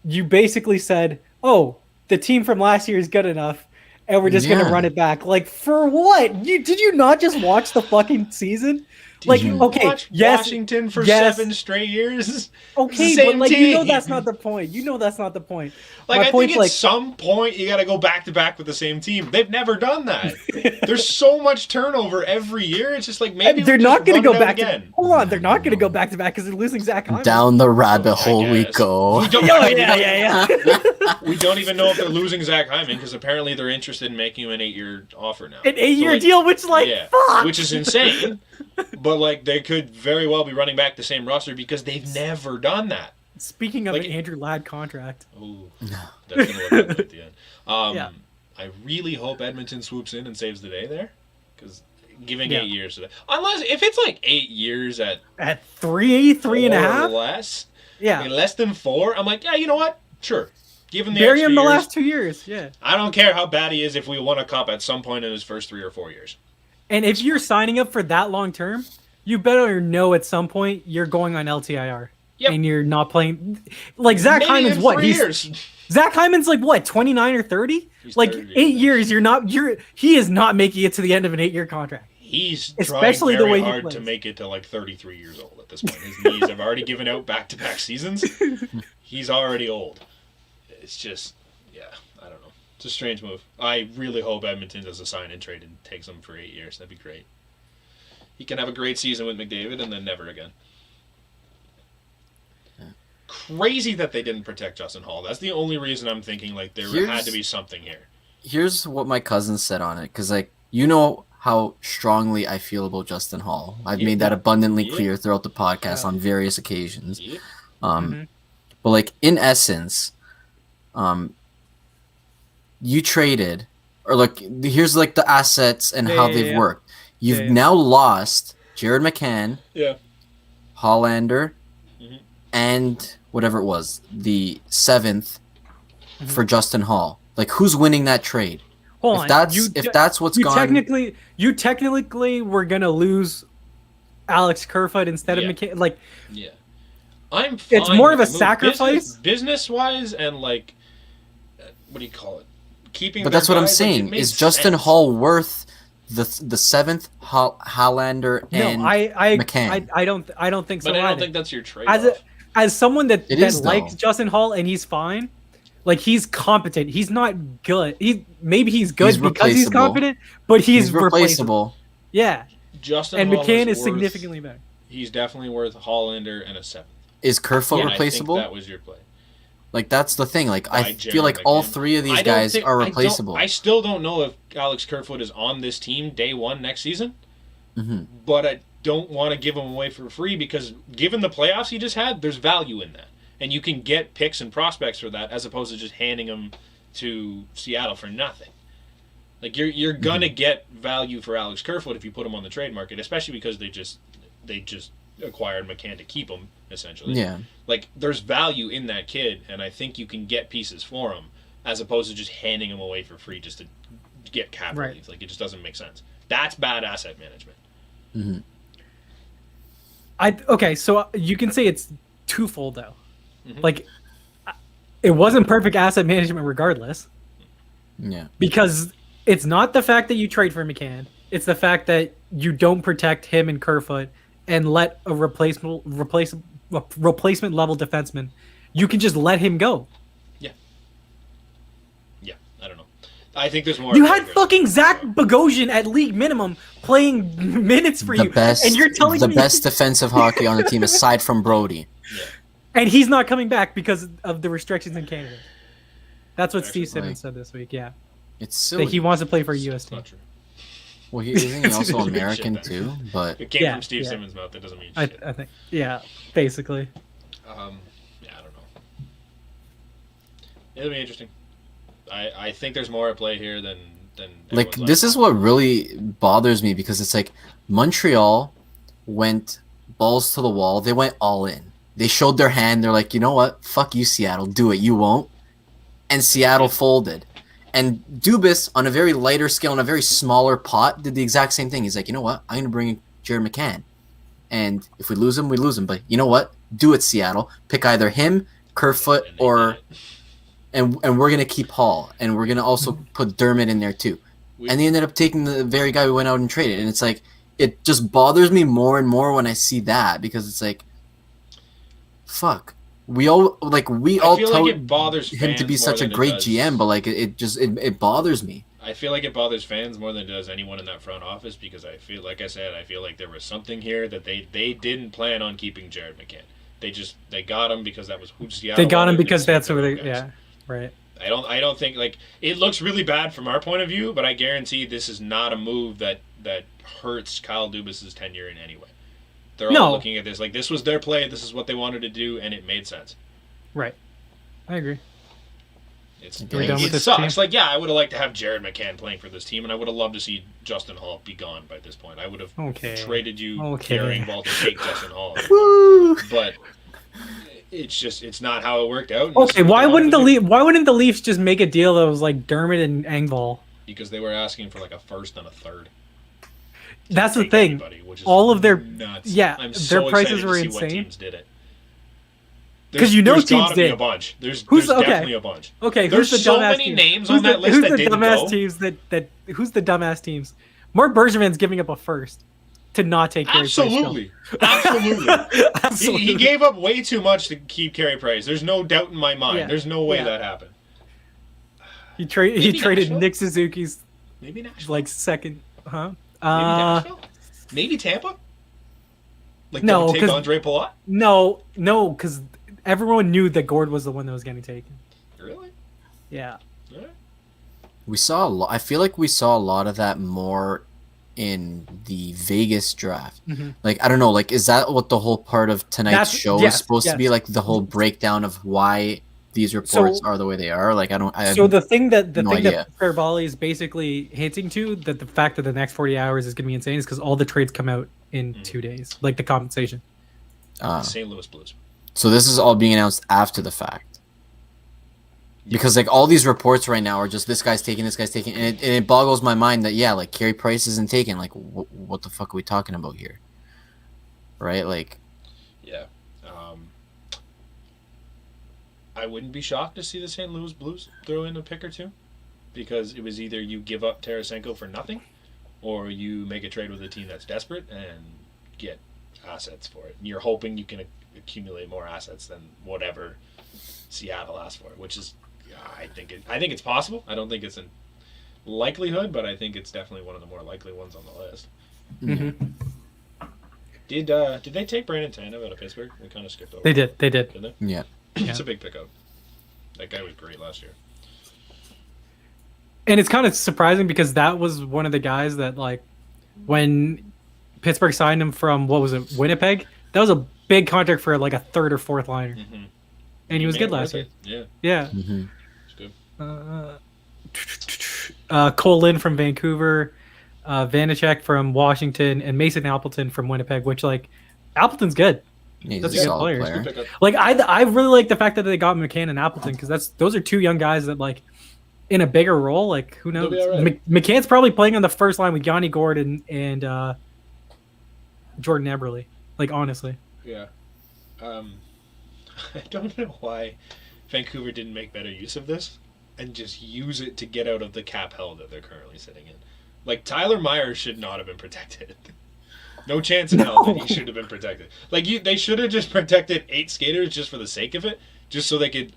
you basically said, "Oh, the team from last year is good enough, and we're just Yeah. gonna run it back." Like, for what? Did you not just watch the fucking season? Like, Did you okay, watch yes, Washington for yes. 7 straight years? okay, Same but like, you know team. that's not the point. You know that's not the point. Like My I think point's at like- some point you got to go back to back with the same team. They've never done that. There's so much turnover every year. It's just like maybe They're we not going to go back again. to. Hold on, they're not going to go back to back because they're losing Zach Hyman. Down the rabbit I hole we guess. go. We don't, Oh, yeah. we don't even know if they're losing Zach Hyman because apparently they're interested in making him an 8-year offer now. An 8-year So, like, deal, which like yeah, fuck. which is insane. But like they could very well be running back the same roster because they've never done that. Speaking of like- an Andrew Ladd contract, Ooh, that's gonna look good at the end. Yeah. I really hope Edmonton swoops in and saves the day there, because giving Yeah. 8 years to that, unless if it's like 8 years at at three and a 4 or half, less, yeah, I mean, less than 4, I'm like, yeah, you know what? Sure, give him the bury extra him the years. last 2 years, yeah. I don't care how bad he is if we won a cup at some point in his first 3 or 4 years. And if you're signing up for that long term, you better know at some point you're going on LTIR. Yep. And you're not playing. Like Zach Maybe Hyman's in what? 3 years. Zach Hyman's like what? 29 or 30? He's Like 30, 8 yeah. years. He is not making it to the end of an 8-year contract. He's Especially trying the way very he hard to plays. make it to like 33 years old at this point. His knees have already given out back-to-back seasons. He's already old. It's just, yeah, I don't know. It's a strange move. I really hope Edmonton does a sign and trade and takes him for 8 years. That'd be great. He can have a great season with McDavid and then never again. Crazy that they didn't protect Justin Hall. That's the only reason I'm thinking like there Here's- had to be something here. Here's what my cousin said on it, because like you know how strongly I feel about Justin Hall. I've Yeah. made that abundantly Yeah. clear throughout the podcast Yeah. on various occasions. Yep. Mhm. But like in essence, you traded, or like here's like the assets and Yeah, how yeah, they've yeah. worked. You've Yeah, yeah. now lost Jared McCann, Yeah. Hollander, Mhm. and whatever it was, the 7th for Justin Hall. Like who's winning that trade? Hold If on. that's what's you gone. technically were gonna lose Alex Kerfoot instead of Yeah. McCann. Like, Yeah. I'm It's fine more with of a the move. sacrifice? Business wise and like what do you call it? Keeping But their that's what I'm guys, like, it saying. made Is Justin sense. Hall worth the 7th Hollander and no, I McCann? I don't think so. But I don't either. think that's your trade. As someone that It is, likes though. Justin Hall and he's fine, like he's competent. He's not good. Maybe he's good He's because he's replaceable. competent, but he's replaceable. replaceable. Yeah, Justin and Hall McCann is worth- significantly better. He's definitely worth Hollander and a 7th. Is Kerfoot And replaceable? I think that was your play. Like that's the thing. Like I By feel like Jared all McCann. 3 of these I don't guys think- are I don't- replaceable. I still don't know if Alex Kerfoot is on this team day 1 next season, Mhm. but I don't want to give him away for free because given the playoffs he just had, there's value in that. And you can get picks and prospects for that as opposed to just handing them to Seattle for nothing. Like you're gonna get value for Alex Kerfoot if you put him on the trade market, especially because they just acquired McCann to keep him essentially. Yeah. Like there's value in that kid, and I think you can get pieces for him. as opposed to just handing him away for free just to get cap Right. relief. Like, it just doesn't make sense. That's bad asset management. Hmm. Okay, so you can say it's twofold though. Mhm. Like, it wasn't perfect asset management regardless, Yeah. because it's not the fact that you trade for McCann. It's the fact that you don't protect him and Kerfoot and let a replacement level defenseman. You can just let him go. Yeah, I don't know. I think there's more. You at play had here. fucking Zach Bogosian at league minimum playing minutes for The you, best, and you're telling the me best defensive hockey on the team aside from Brody. Yeah. and he's not coming back because of the restrictions in Canada. That's what Actually, Steve Simmons like, said this week. Yeah, It's silly. that he wants to play for a It's US team. not true. Well, isn't he also Shit, American then. too? But It came Yeah, from Steve yeah. Simmons' mouth. That doesn't mean I shit. think, yeah, basically. Yeah, I don't know. It'll be interesting. I think there's more at play here than like everyone's this is what really bothers me because it's like Montreal went balls to the wall. They went all in. They showed their hand. They're like, you know what? Fuck you, Seattle. Do it. You won't. And Seattle folded. And Dubas, on a very lighter scale, on a very smaller pot, did the exact same thing. He's like, you know what? I'm going to bring in Jared McCann. And if we lose him, we lose him. But you know what? Do it, Seattle. Pick either him, Kerfoot, And they or... did it. And we're going to keep Hall. And we're going to also put Dermott in there too. And they ended up taking the very guy we went out and traded. And it's like, it just bothers me more and more when I see that because it's like, fuck. We all I feel like told it bothers him to be fans more such a than it great does- GM, but like it bothers me. I feel like it bothers fans more than it does anyone in that front office because I feel like there was something here that they didn't plan on keeping Jared McCann. They got him because that was who Seattle They got him wanted, because and that's what they. guys. Yeah, right. I don't think like it looks really bad from our point of view, but I guarantee this is not a move that hurts Kyle Dubas's tenure in any way. They're all No. looking at this like this was their play, this is what they wanted to do, and it made sense. Right. I agree. It's We're done it with this sucks. team? Like yeah, I would have liked to have Jared McCann playing for this team, and I would have loved to see Justin Hall be gone by this point. I would have Okay. traded you Okay. carrying ball to take Justin Hall, Woo! but it's not how it worked out. and this Okay, is what why they wouldn't wanted to do. Why wouldn't the Leafs just make a deal that was like Dermott and Engvall? Because they were asking for like a first and a third. to That's the take thing. anybody, which is All of their- nuts. yeah, I'm their so prices excited were to see what insane. teams did it. 'Cause you know there's teams gotta be did. a bunch. There's Who's- there's okay. definitely a bunch. Okay, There's who's the so dumbass many teams? names Who's on the, that list who's that the didn't dumbass go? teams that who's the dumbass teams? Mark Bergevin's giving up a first to not take Carey Price still. Absolutely, absolutely. Absolutely. He gave up way too much to keep Carey Price. There's no doubt in my mind. Yeah. There's no way Yeah. that happened. He Maybe traded Nashville? Nick Suzuki's Maybe Nashville. like second, huh? Maybe Nashville. Maybe Tampa. Like No, don't take 'cause- Andre Palat. No, because everyone knew that Gord was the one that was getting taken. Really? Yeah. Yeah. We saw a lot. I feel like we saw a lot of that more in the Vegas draft. Mhm. Like I don't know. Like is that what the whole part of tonight's That's- show yes, is supposed to be? yes. Like the whole breakdown of why these reports are the way they are. Like I don't. So the thing that no idea. Fairvolley is basically hinting to, that the fact that the next 40 hours is going to be insane, is because all the trades come out in 2 days, like the compensation. St. Louis Blues. So this is all being announced after the fact. Because like all these reports right now are just this guy's taking, and it boggles my mind that yeah, like Carey Price isn't taken. Like what the fuck are we talking about here? Right? Like Yeah. I wouldn't be shocked to see the St. Louis Blues throw in a pick or two, because it was either you give up Tarasenko for nothing, or you make a trade with a team that's desperate and get assets for it. And you're hoping you can accumulate more assets than whatever Seattle asked for, which is, I think it's possible. I don't think it's a likelihood, but I think it's definitely one of the more likely ones on the list. Mhm. Did they take Brandon Tanev out of Pittsburgh? We kind of skipped over. They did. Did they? yeah. It's a big pickup. That guy was great last year. And it's kind of surprising because that was one of the guys that, like, when Pittsburgh signed him from, what was it, Winnipeg? That was a big contract for like a third or fourth liner. Mm-hmm. And he was good last year. Yeah, Yeah. Mm-hmm. it's good. Cole Lynn from Vancouver, Vanacek from Washington, and Mason Appleton from Winnipeg, which, like, Appleton's good. He's That's a a good solid player. player. Good pickup. Like, I really like the fact that they got McCann and Appleton, because those are two young guys that, like, in a bigger role. Like who knows? They'll be all right. McCann's probably playing on the first line with Yanni Gordon and Jordan Eberle. Like honestly, Yeah. I don't know why Vancouver didn't make better use of this and just use it to get out of the cap hell that they're currently sitting in. Like, Tyler Myers should not have been protected. No chance in hell that he should have been protected. Like, they should have just protected 8 skaters just for the sake of it, just so they could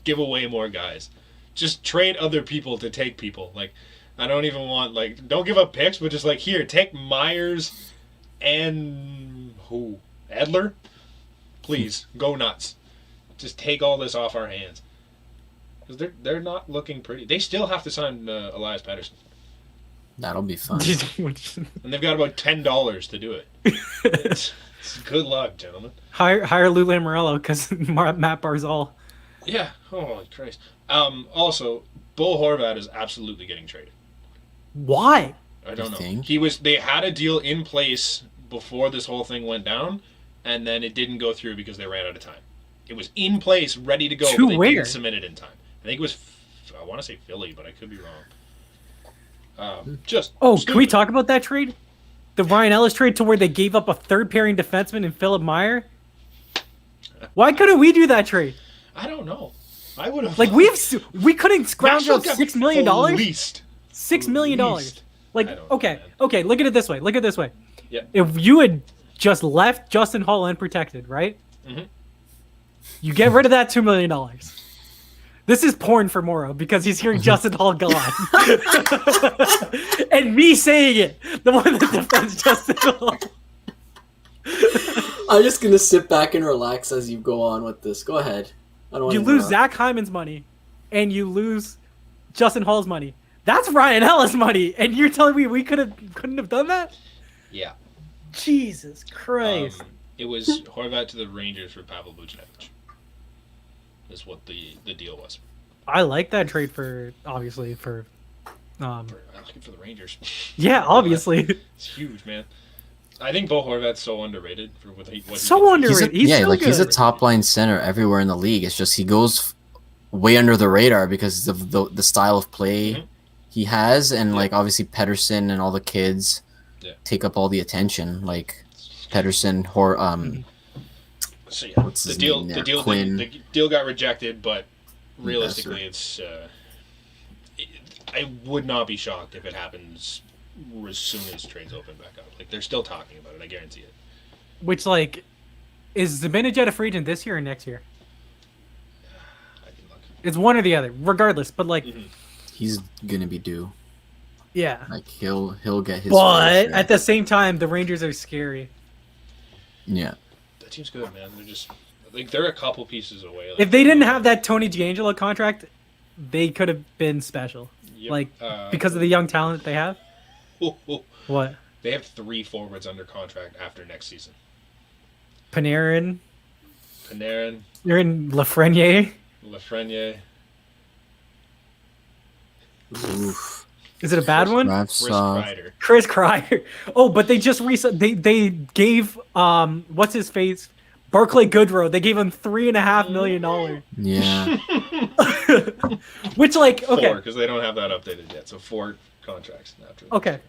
give away more guys. Just trade other people to take people. Like, I don't even want, like, don't give up picks, but just, like, here, take Myers and who? Edler? Please, go nuts. Just take all this off our hands. Because they're not looking pretty. They still have to sign Elias Pettersson. That'll be fun. And they've got about $10 to do it. It's good luck, gentlemen. hire Lou Lamoriello because Matt Barzal. Yeah. Oh, Christ. Also, Bo Horvat is absolutely getting traded. Why? I don't know. think? They had a deal in place before this whole thing went down, and then it didn't go through because they ran out of time. It was in place, ready to go, To but they where? didn't submit it in time. I think it was, I want to say Philly, but I could be wrong. Just Oh, stupid. can we talk about that trade? The Ryan Ellis trade to where they gave up a third pairing defenseman in Philip Meyer? Why couldn't we do that trade? I don't know. I would have Like we couldn't scrounge up $6 million. Least. $6 million. Least. Like I don't know, okay, man. okay. Look at it this way. Look at it this way. Yeah. If you had just left Justin Hall unprotected, right? Mhm. You get rid of that $2 million. This is porn for Morrow because he's hearing Justin Hall gone. And me saying it, the one that defends Justin Hall. I'm just gonna sit back and relax as you go on with this. Go ahead. I don't want You to lose interrupt. Zach Hyman's money, and you lose Justin Hall's money. That's Ryan Ellis money, and you're telling me we couldn't have done that? Yeah. Jesus Christ! It was Horvat to the Rangers for Pavel Buchnevich. Is what the deal was. I like that trade for obviously for, I'm looking for the Rangers. yeah, obviously It's huge, man. I think Bo Horvat's so underrated for what he so can do. underrated. He's so he's a good. top line center everywhere in the league. It's just he goes way under the radar because of the style of play Mhm. he has, and Yeah. like obviously Pedersen and all the kids Yeah. take up all the attention. Like Pedersen, So yeah, What's his the deal, name there? the deal, Quinn. the deal got rejected, but realistically, it's. I would not be shocked if it happens as soon as trades open back up. Like they're still talking about it. I guarantee it. Which like, is Zibanejad a free agent this year or next year? I can look. It's one or the other, regardless. But like, Mhm. he's gonna be due. yeah. Like he'll get his. But fair share. at the same time, the Rangers are scary. yeah, That team's good, man. They're just like they're a couple pieces away. Like, If they didn't have that Tony DeAngelo contract, they could have been special. Yep. Like because of the young talent they have. What? they have 3 forwards under contract after next season. Panarin, Panarin, you're in Lafreniere. Lafreniere, oof. Is it a bad one? Chris Kravtsov. Kreider. Chris Kreider. Oh, but they just they gave what's his face, Barclay Goodrow. They gave him $3.5 million. Yeah, Which like 4 okay, because they don't have that updated yet. So 4 contracts after. okay.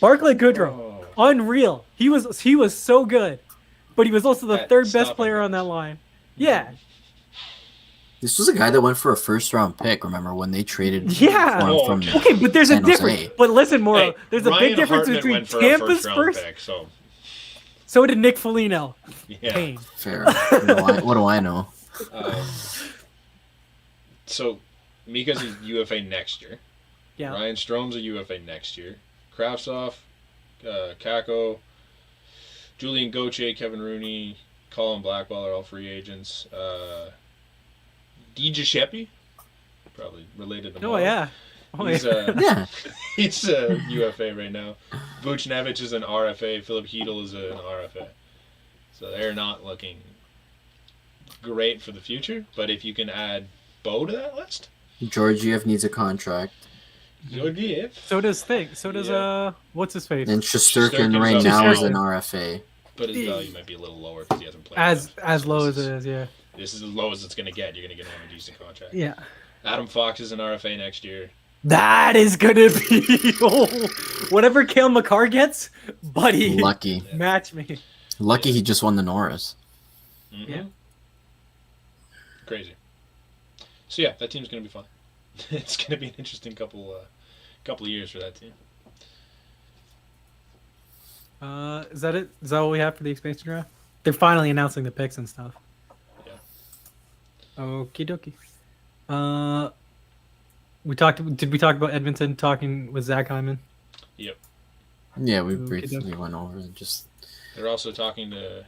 Barclay Goodrow, Oh. unreal. He was so good, but he was also the At third best stopping player on that runs. line. Yeah, this was a guy that went for a first round pick. Remember when they traded? Yeah. for him Oh, from okay. okay, but there's a San Jose. difference. But listen, Moro, Hey, there's a Ryan big difference Hartman between went for a Tampa's first-round first. pick, so So did Nick Foligno. yeah. Pain. Fair. What do I know? So Mika's a UFA next year. Yeah. Ryan Strome's a UFA next year. Kravtsov, Kako, Julian Gauthier, Kevin Rooney, Colin Blackwell are all free agents. DiGiuseppe, probably related to Oh Mara. yeah. Oh He's, yeah. Yeah, he's a UFA right now. Buchnevich is an RFA. Philip Hedel is an RFA. So they're not looking great for the future. But if you can add Bo to that list, Georgiev needs a contract, Georgiev. So does Thing. So does Yeah. what's his face? and Shesterkin Shesterkin's right up now is now. an RFA. But his value might be a little lower because he hasn't played. As enough. So low as this it is, yeah. This is as low as it's going to get. You're going to get him a decent contract. Yeah. Adam Fox is an RFA next year. That is gonna be whatever Kale McCarr gets, buddy. Lucky. Match me. Lucky he just won the Norris. Mhm. Yeah. Crazy. So yeah, that team's gonna be fun. It's gonna be an interesting couple of years for that team. Is that it? Is that what we have for the expansion draft? They're finally announcing the picks and stuff. Yeah. Okie dokie. Did we talk about Edmonton talking with Zach Hyman? Yep. Yeah, we Okey-doke. briefly went over it. Just They're also talking to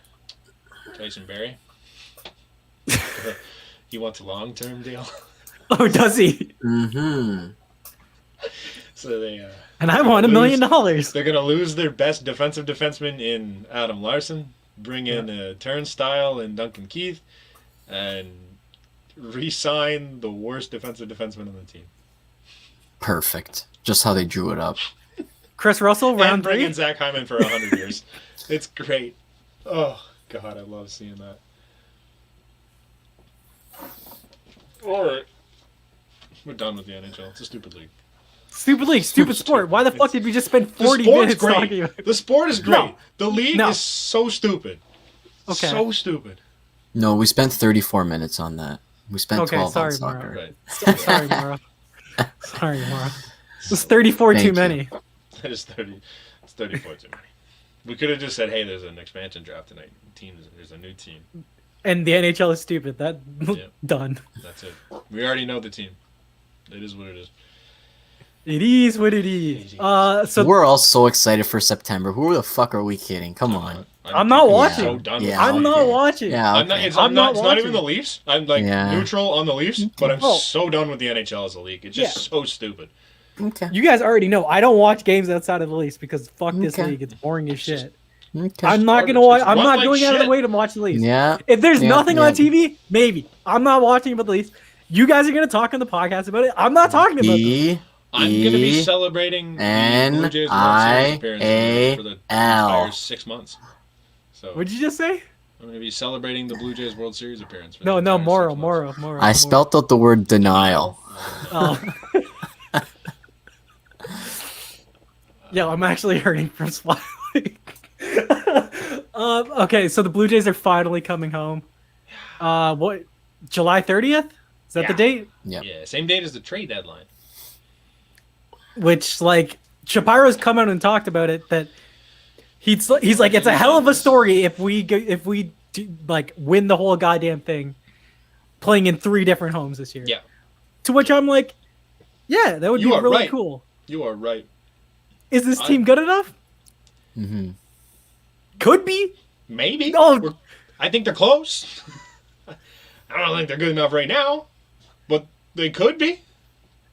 Tyson Berry. He wants a long-term deal. Oh, does he? mm-hmm. So they And I want $1 million. they're gonna lose their best defensive defenseman in Adam Larson, bring in a Turnstile and Duncan Keith, and re-sign the worst defensive defenseman on the team. Perfect. Just how they drew it up. Chris Russell, And round bring 3. in Zach Hyman for 100 years. It's great. Oh God, I love seeing that. All right, we're done with the NHL. It's a stupid league. Stupid league, stupid sport. Why the fuck did we just spend The 40 sport's minutes talking great. about it? The sport is great. No. The league No. is so stupid. Okay. So stupid. No, we spent 34 minutes on that. We spent Okay, 12 sorry, on soccer. Mara. Right. Sorry, Mara. Sorry, Mara. It's 34 Thank too you. many. That is 30. It's 34 too many. We could have just said, "Hey, there's an expansion draft tonight. There's a new team." And the NHL is stupid. That Yeah. done. That's it. We already know the team. It is what it is. It is what it is. So We're all so excited for September. Who the fuck are we kidding? Come on. I'm not watching. So done with Yeah, I'm the not okay. watching. Yeah, I'm not. okay. It's, I'm I'm not. not It's not even watching. the Leafs. I'm like Yeah. neutral on the Leafs, but I'm Oh. so done with the NHL as a league. It's just so stupid. Okay. You guys already know I don't watch games outside of the Leafs because fuck this Okay. league. It's boring as shit. Okay. I'm not garbage. gonna watch. It's I'm run not like going out of the shit. way to watch the Leafs. Yeah. If there's Yeah, nothing yeah. on TV, maybe I'm not watching about the Leafs. You guys are gonna talk on the podcast about it. I'm not talking about them. E I'm gonna be celebrating the Blue Jays World Series appearance for the entire 6 months. So What'd you just say? I'm gonna be celebrating the Blue Jays World Series appearance. For the No, entire 6 Moro. months. I spelt out the word denial. Oh. Yeah, I'm actually hurting from smiling. Okay, so the Blue Jays are finally coming home. What? July 30th? Is that the Yeah. date? Yep. Yeah, same date as the trade deadline. Which, like, Shapiro's come out and talked about it. That he's like, it's a hell of a story if we win the whole goddamn thing, playing in 3 different homes this year. Yeah. To which I'm like, yeah, that would You be are really right. cool. You are right. Is this team good enough? Mm-hmm. Could be. Maybe. Oh. I think they're close. I don't think they're good enough right now, but they could be.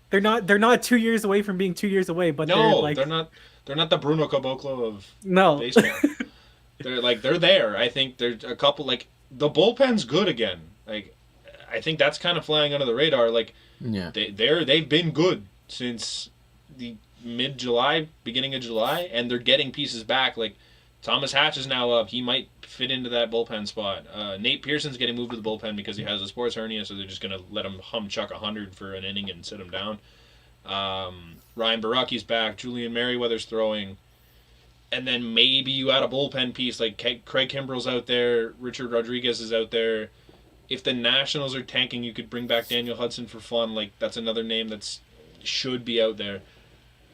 They're not 2 years away from being 2 years away, but No, they're like they're not. They're not the Bruno Caboclo of no. baseball. They're there. I think there's a couple like the bullpen's good again. Like I think that's kind of flying under the radar. Like Yeah. they've been good since the mid-July, beginning of July, and they're getting pieces back. Like Thomas Hatch is now up. He might fit into that bullpen spot. Nate Pearson's getting moved to the bullpen because he has a sports hernia, so they're just gonna let him chuck 100 for an inning and sit him down. Ryan Baraki's back. Julian Merriweather's throwing. And then maybe you add a bullpen piece like Craig Kimbrell's out there. Richard Rodriguez is out there. If the Nationals are tanking, you could bring back Daniel Hudson for fun. Like that's another name that's should be out there.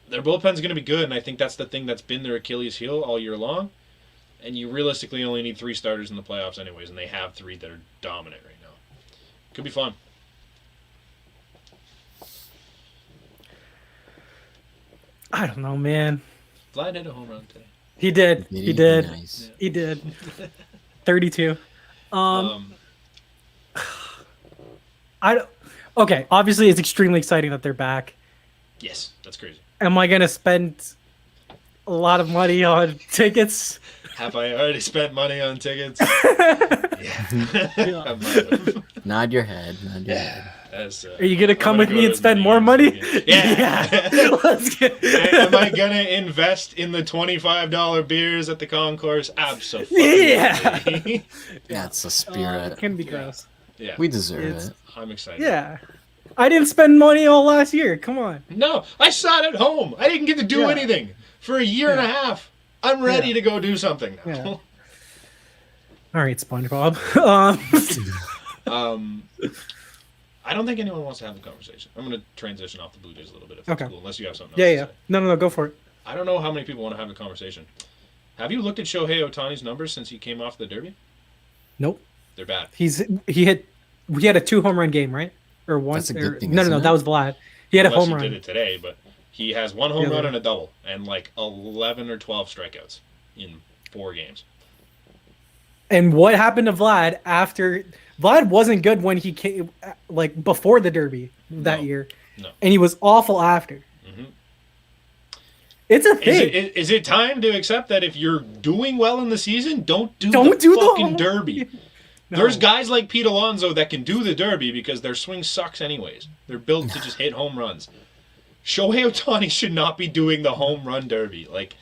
Their bullpen's going to be good, and I think that's the thing that's been their Achilles heel all year long. And you realistically only need 3 starters in the playoffs anyways, and they have 3 that are dominant right now. Could be fun. I don't know, man. Vlad hit a home run today. He did. He did. Nice. He did. 32. I don't, okay, obviously it's extremely exciting that they're back. Yes, that's crazy. Am I going to spend a lot of money on tickets? Have I already spent money on tickets? Yeah. I might have. Nod your head. Nod your head. As, Are you going to I'm come gonna with go me to and spend the more games money? again. Yeah. Let's get Am I gonna invest in the $25 beers at the concourse? Absolutely. Yeah. That's the It spirit. can be gross. Yeah. We deserve It's- it. I'm excited. Yeah. I didn't spend money all last year. Come on. No, I sat at home. I didn't get to do Yeah. anything for a year and a half. I'm ready to go do something now. Yeah. All right, SpongeBob. I don't think anyone wants to have the conversation. I'm going to transition off the Blue Jays a little bit if that's Okay. cool, unless you have something else Yeah, to yeah. say. No, go for it. I don't know how many people want to have the conversation. Have you looked at Shohei Ohtani's numbers since he came off the Derby? Nope. They're bad. He had a 2 home run game, right? Or one? That's a good thing, No, isn't it? that was Vlad. He had a Unless home he run. did it today, but he has 1 home Yeah, run they- and a double and like 11 or 12 strikeouts in 4 games. And what happened to Vlad after Vlad wasn't good when he came, like before the Derby that No. year, No. and he was awful after. Mhm. It's a Is thing. is it time to accept that if you're doing well in the season, don't do Don't the do the fucking whole- Derby? No. There's guys like Pete Alonso that can do the Derby because their swing sucks anyways. They're built to just hit home runs. Shohei Ohtani should not be doing the home run Derby. Like,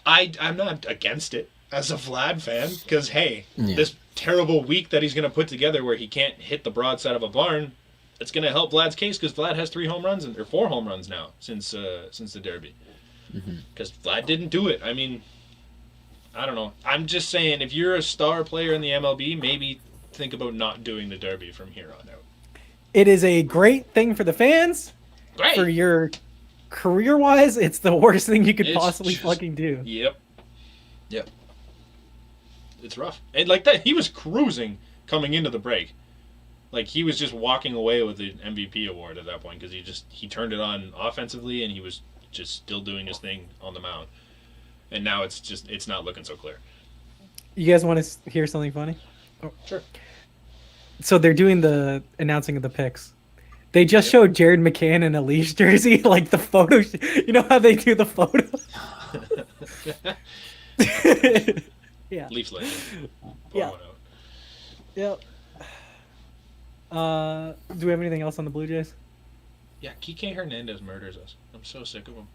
I'm not against it as a Vlad fan because, hey, Yeah. this terrible week that he's going to put together where he can't hit the broadside of a barn, it's going to help Vlad's case because Vlad has 3 home runs or 4 home runs now since the Derby. Because Vlad didn't do it. I mean, I don't know. I'm just saying, if you're a star player in the MLB, maybe think about not doing the Derby from here on out. It is a great thing for the fans. Great. For your career-wise, it's the worst thing you could It's possibly just- fucking do. Yep. It's rough. And like that, he was cruising coming into the break. Like he was just walking away with the MVP award at that point because he turned it on offensively and he was just still doing his thing on the mound. And now it's not looking so clear. You guys want to hear something funny? Oh. Sure. So they're doing the announcing of the picks. They just showed Jared McCann in a Leafs jersey, like the photo. You know how they do the photo? Yeah. Leafs legend. Yeah. Pour one out. Yep. Do we have anything else on the Blue Jays? Yeah, Kike Hernandez murders us. I'm so sick of him.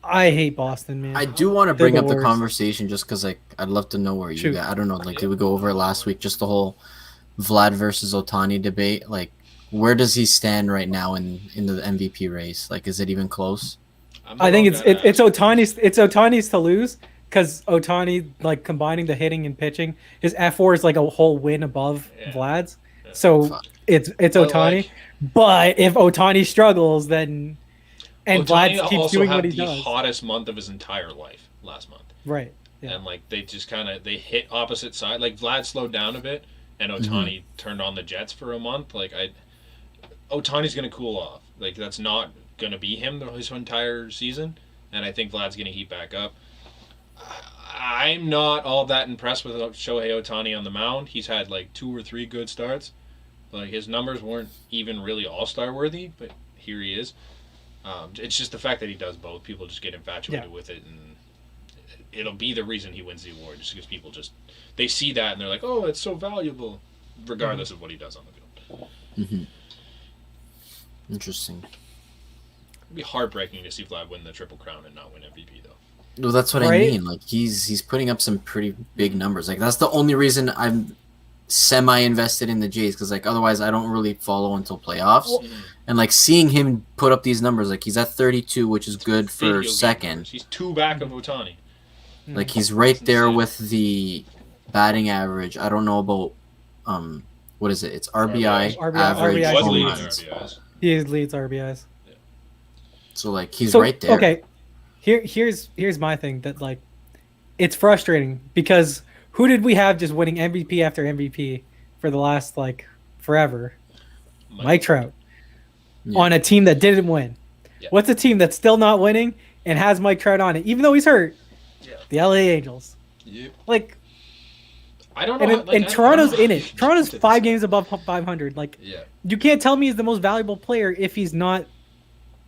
I hate Boston, man. I do want to They're bring the up the worst. conversation just because like I'd love to know where you Shoot. got. I don't know. Like did we go over it last week? Just the whole Vlad versus Otani debate. Like where does he stand right now in the MVP race? Like is it even close? I'm the I think wrong it's guy to ask. Otani's to lose because Otani, like combining the hitting and pitching, his F4 is like a whole win above Yeah. Vlad's. So Fuck. it's But, Otani. like, But if Otani struggles, then and Ohtani Vlad keeps also doing had what he the does, hottest month of his entire life last month. right? Yeah. And like they just kind of they hit opposite side. Like Vlad slowed down a bit, and Otani turned on the Jets for a month. Like Otani's gonna cool off. Like that's not gonna be him his entire season. And I think Vlad's gonna heat back up. I'm not all that impressed with Shohei Ohtani on the mound. He's had like 2 or 3 good starts. Like his numbers weren't even really all-star worthy, but here he is. It's just the fact that he does both. People just get infatuated with it, and it'll be the reason he wins the award. Just because people they see that and they're like, "Oh, it's so valuable," regardless of what he does on the field. Interesting. It'd be heartbreaking to see Vlad win the Triple Crown and not win MVP, though. Well, that's what I Right? mean. Like he's putting up some pretty big numbers. Like that's the only reason I'm semi-invested in the Jays because like otherwise I don't really follow until playoffs. And like seeing him put up these numbers, like he's at 32, which is good Video for game second. numbers. He's 2 back of Ohtani. Like he's right That's there insane. with the batting average. I don't know about what is it? It's RBI, RBI. average RBI. Was home leading runs. RBIs. He leads RBIs. So like he's So, right there. Okay, here's my thing that like, it's frustrating because who did we have just winning MVP after MVP for the last like forever? Mike Trout Yeah. on a team that didn't win. Yeah. What's a team that's still not winning and has Mike Trout on it, even though he's hurt? Yeah. The LA Angels. Yep. Like, I don't know. and, how- like, and I don't Toronto's know in how it. you Toronto's did 5 this. games above 500. Like, Yeah. you can't tell me he's the most valuable player if he's not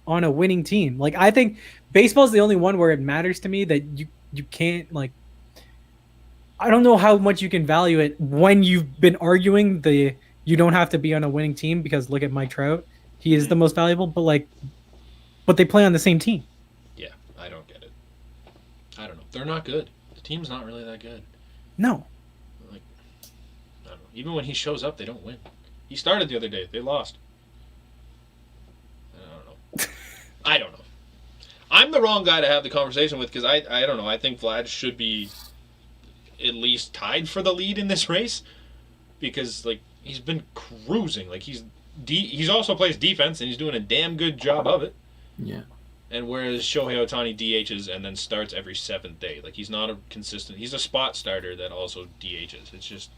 on a winning team. Like, I think baseball's the only one where it matters to me that you can't, like, I don't know how much you can value it when you've been arguing you don't have to be on a winning team because look at Mike Trout. He is the most valuable, but they play on the same team. Yeah. I don't get it. I don't know. They're not good. The team's not really that good. No. Like, I don't know. Even when he shows up, they don't win. He started the other day. They lost. I don't know. I'm the wrong guy to have the conversation with because I don't know. I think Vlad should be at least tied for the lead in this race because like he's been cruising. Like he's also plays defense and he's doing a damn good job of it. Yeah. And whereas Shohei Ohtani DHs and then starts every 7th day. Like he's not a consistent. He's a spot starter that also DHs. It's just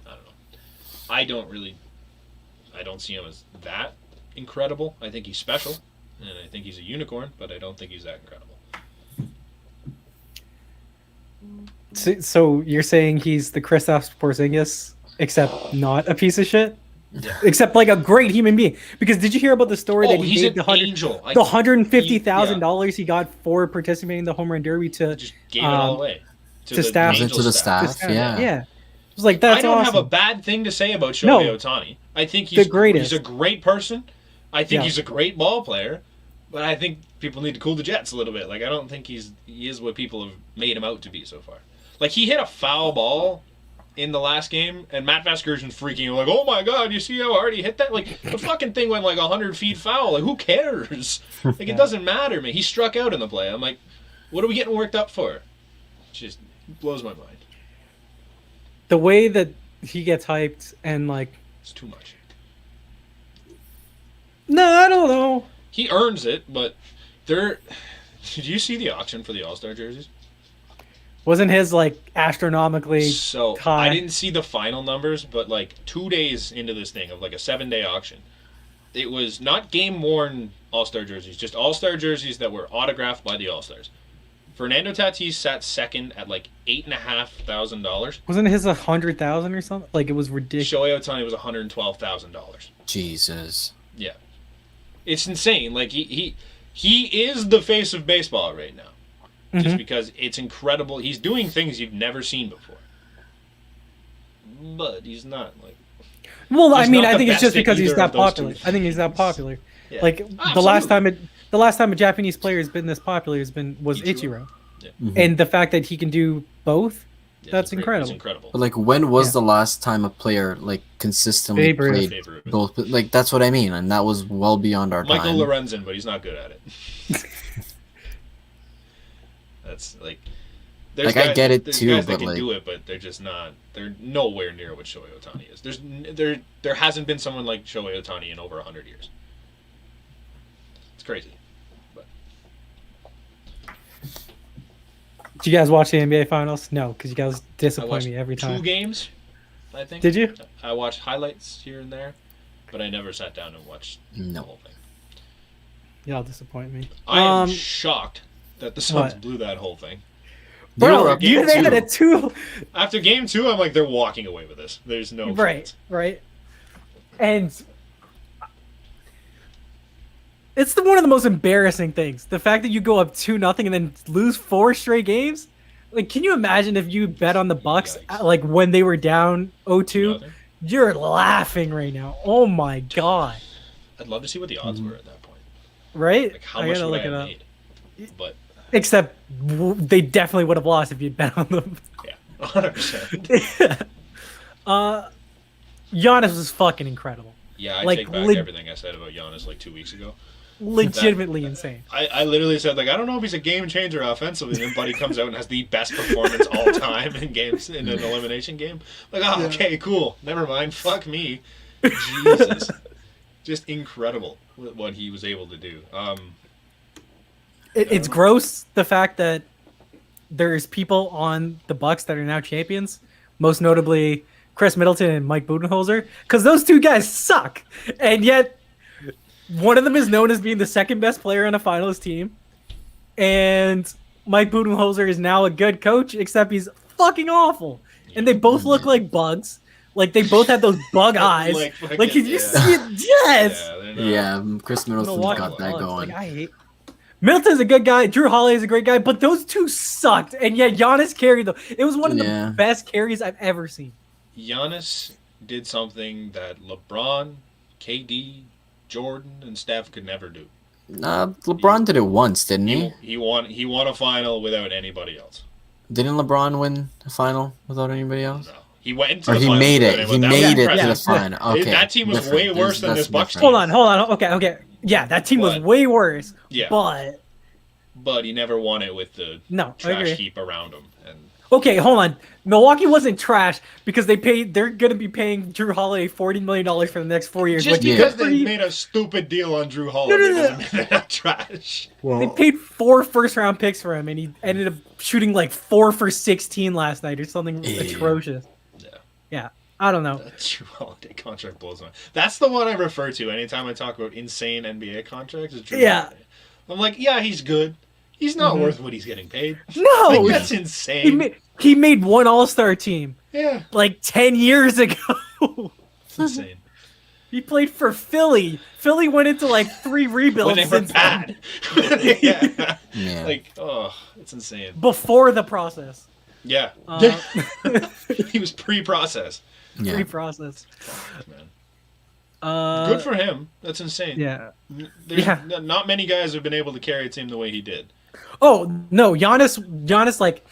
I don't know. I don't see him as that incredible. I think he's special and I think he's a unicorn, but I don't think he's that incredible. So you're saying he's the Kristaps Porzingis, except not a piece of shit? Yeah. Except like a great human being. Because did you hear about the story that he he's gave an angel. the $150,000 he got for participating in the home run derby to Just gave it all away to staff. Angels To the staff. Yeah. Yeah. It was like that's I don't awesome. have a bad thing to say about Shohei No. Ohtani. I think he's The greatest. He's a great person. I think Yeah. he's a great ball player. But I think people need to cool the jets a little bit. Like I don't think he is what people have made him out to be so far. Like he hit a foul ball in the last game, and Matt Vasgersian's freaking out, like, "Oh my God, you see how hard he hit that? Like the fucking thing went like 100 feet foul. Like who cares? Like it doesn't matter, man. He struck out in the play. I'm like, what are we getting worked up for? It just blows my mind. The way that he gets hyped and like, It's too much. no, I don't know. He earns it, but there. Did you see the auction for the All-Star jerseys? Wasn't his like astronomically So high? I didn't see the final numbers, but like 2 days into this thing of like a 7-day auction, it was not game-worn All-Star jerseys, just All-Star jerseys that were autographed by the All-Stars. Fernando Tatis sat second at like $8,500. Wasn't his 100,000 or something? Like it was ridiculous. Shohei Ohtani was $112,000. Jesus. Yeah, it's insane. Like he is the face of baseball right now. Just because it's incredible. He's doing things you've never seen before. But he's not like... Well, I He's mean, not I the think it's best just at because he's either that of those popular. two I think he's that popular. Yeah. Like the last time a Japanese player has been this popular was Ichiro. Yeah. And the fact that he can do both, Yeah, that's he's great. incredible. He's incredible. But like, when was Yeah. the last time a player like consistently Babe Ruth. played Babe Ruth. both? Like that's what I mean, and that was well beyond our Michael time. Lorenzen, but he's not good at it. That's like... There's Like, I get it there's too, guys that but, can like- do it, but they're just not... They're nowhere near what Shohei Ohtani is. There hasn't been someone like Shohei Ohtani in over 100 years. It's crazy. Did you guys watch the NBA Finals? No, because you guys I disappoint watched me every 2 time. games, I think. Did you? I watched highlights here and there, but I never sat down and watched the No. whole thing. Y'all disappoint me. I am shocked that the Suns what? blew that whole thing. They were Bro, up you game had two. a 2. After game 2, I'm like, they're walking away with this. There's no Right, chance. right. And it's one of the most embarrassing things. The fact that you go up 2-0 and then lose 4 straight games. Like, can you imagine if you bet on the Bucks Yikes. like when they were down 0-2? Nothing. You're laughing right now. Oh my god. I'd love to see what the odds were at that point. Right? Like, how I much gotta would look I it have up. made? But, Except they definitely would have lost if you'd bet on them. yeah, 100%. Giannis was fucking incredible. Yeah, I Like, take back everything I said about Giannis like 2 weeks ago. Legitimately insane. I literally said, like, I don't know if he's a game changer offensively. And then Buddy comes out and has the best performance all time in games in an elimination game. Like, oh, okay, cool. Never mind. Fuck me. Jesus. Just incredible what he was able to do. It's gross the fact that there's people on the Bucks that are now champions, most notably Chris Middleton and Mike Budenholzer, because those 2 guys suck, and yet one of them is known as being the second best player on a finals team, and Mike Budenholzer is now a good coach, except he's fucking awful, and they both look like bugs. Like they both have those bug eyes. Like can you yeah. see it? Yes. Yeah, they're not- Yeah, Chris Middleton's Milwaukee got that Bucks, going. Like, I hate. Middleton's a good guy. Drew Holiday is a great guy, but those 2 sucked, and yet Giannis carried them. It was one of Yeah. the best carries I've ever seen. Giannis did something that LeBron, KD, Jordan, and Steph could never do. LeBron did it once, didn't he? He won a final without anybody else. Didn't LeBron win a final without anybody else? No. He went to Or the he finals made without it. anyone. He That was made it to the impressive. final. Okay. That team was different. way worse than That's this Bucks different. Hold on. Okay. Yeah, that team was But- way worse. Yeah, But he never won it with the no, I agree. trash heap around him. And Okay, hold on. Milwaukee wasn't trash because they're gonna be paying Drew Holiday $40 million for the next 4 years. just which because good they for you. made a stupid deal on Drew Holiday doesn't mean they're not trash. They paid 4 first-round picks for him, and he ended up shooting like 4 for 16 last night or something atrocious. Yeah, I don't know. That Drew Holiday contract blows my mind. That's the one I refer to anytime I talk about insane NBA contracts. Is Drew Yeah. Holiday. I'm like, yeah, he's good. He's not worth what he's getting paid. No, Like, that's he insane. he made one All-Star team Yeah, like 10 years ago. it's insane. He played for Philly. Philly went into like 3 rebuilds When they were since then. bad. yeah. Yeah. Like, oh, it's insane. Before the process. Yeah. He was pre-processed. Yeah. Pre-process. Man. Good for him. That's insane. Yeah. There's Yeah. not many guys have been able to carry a team the way he did. Oh no, Giannis, like,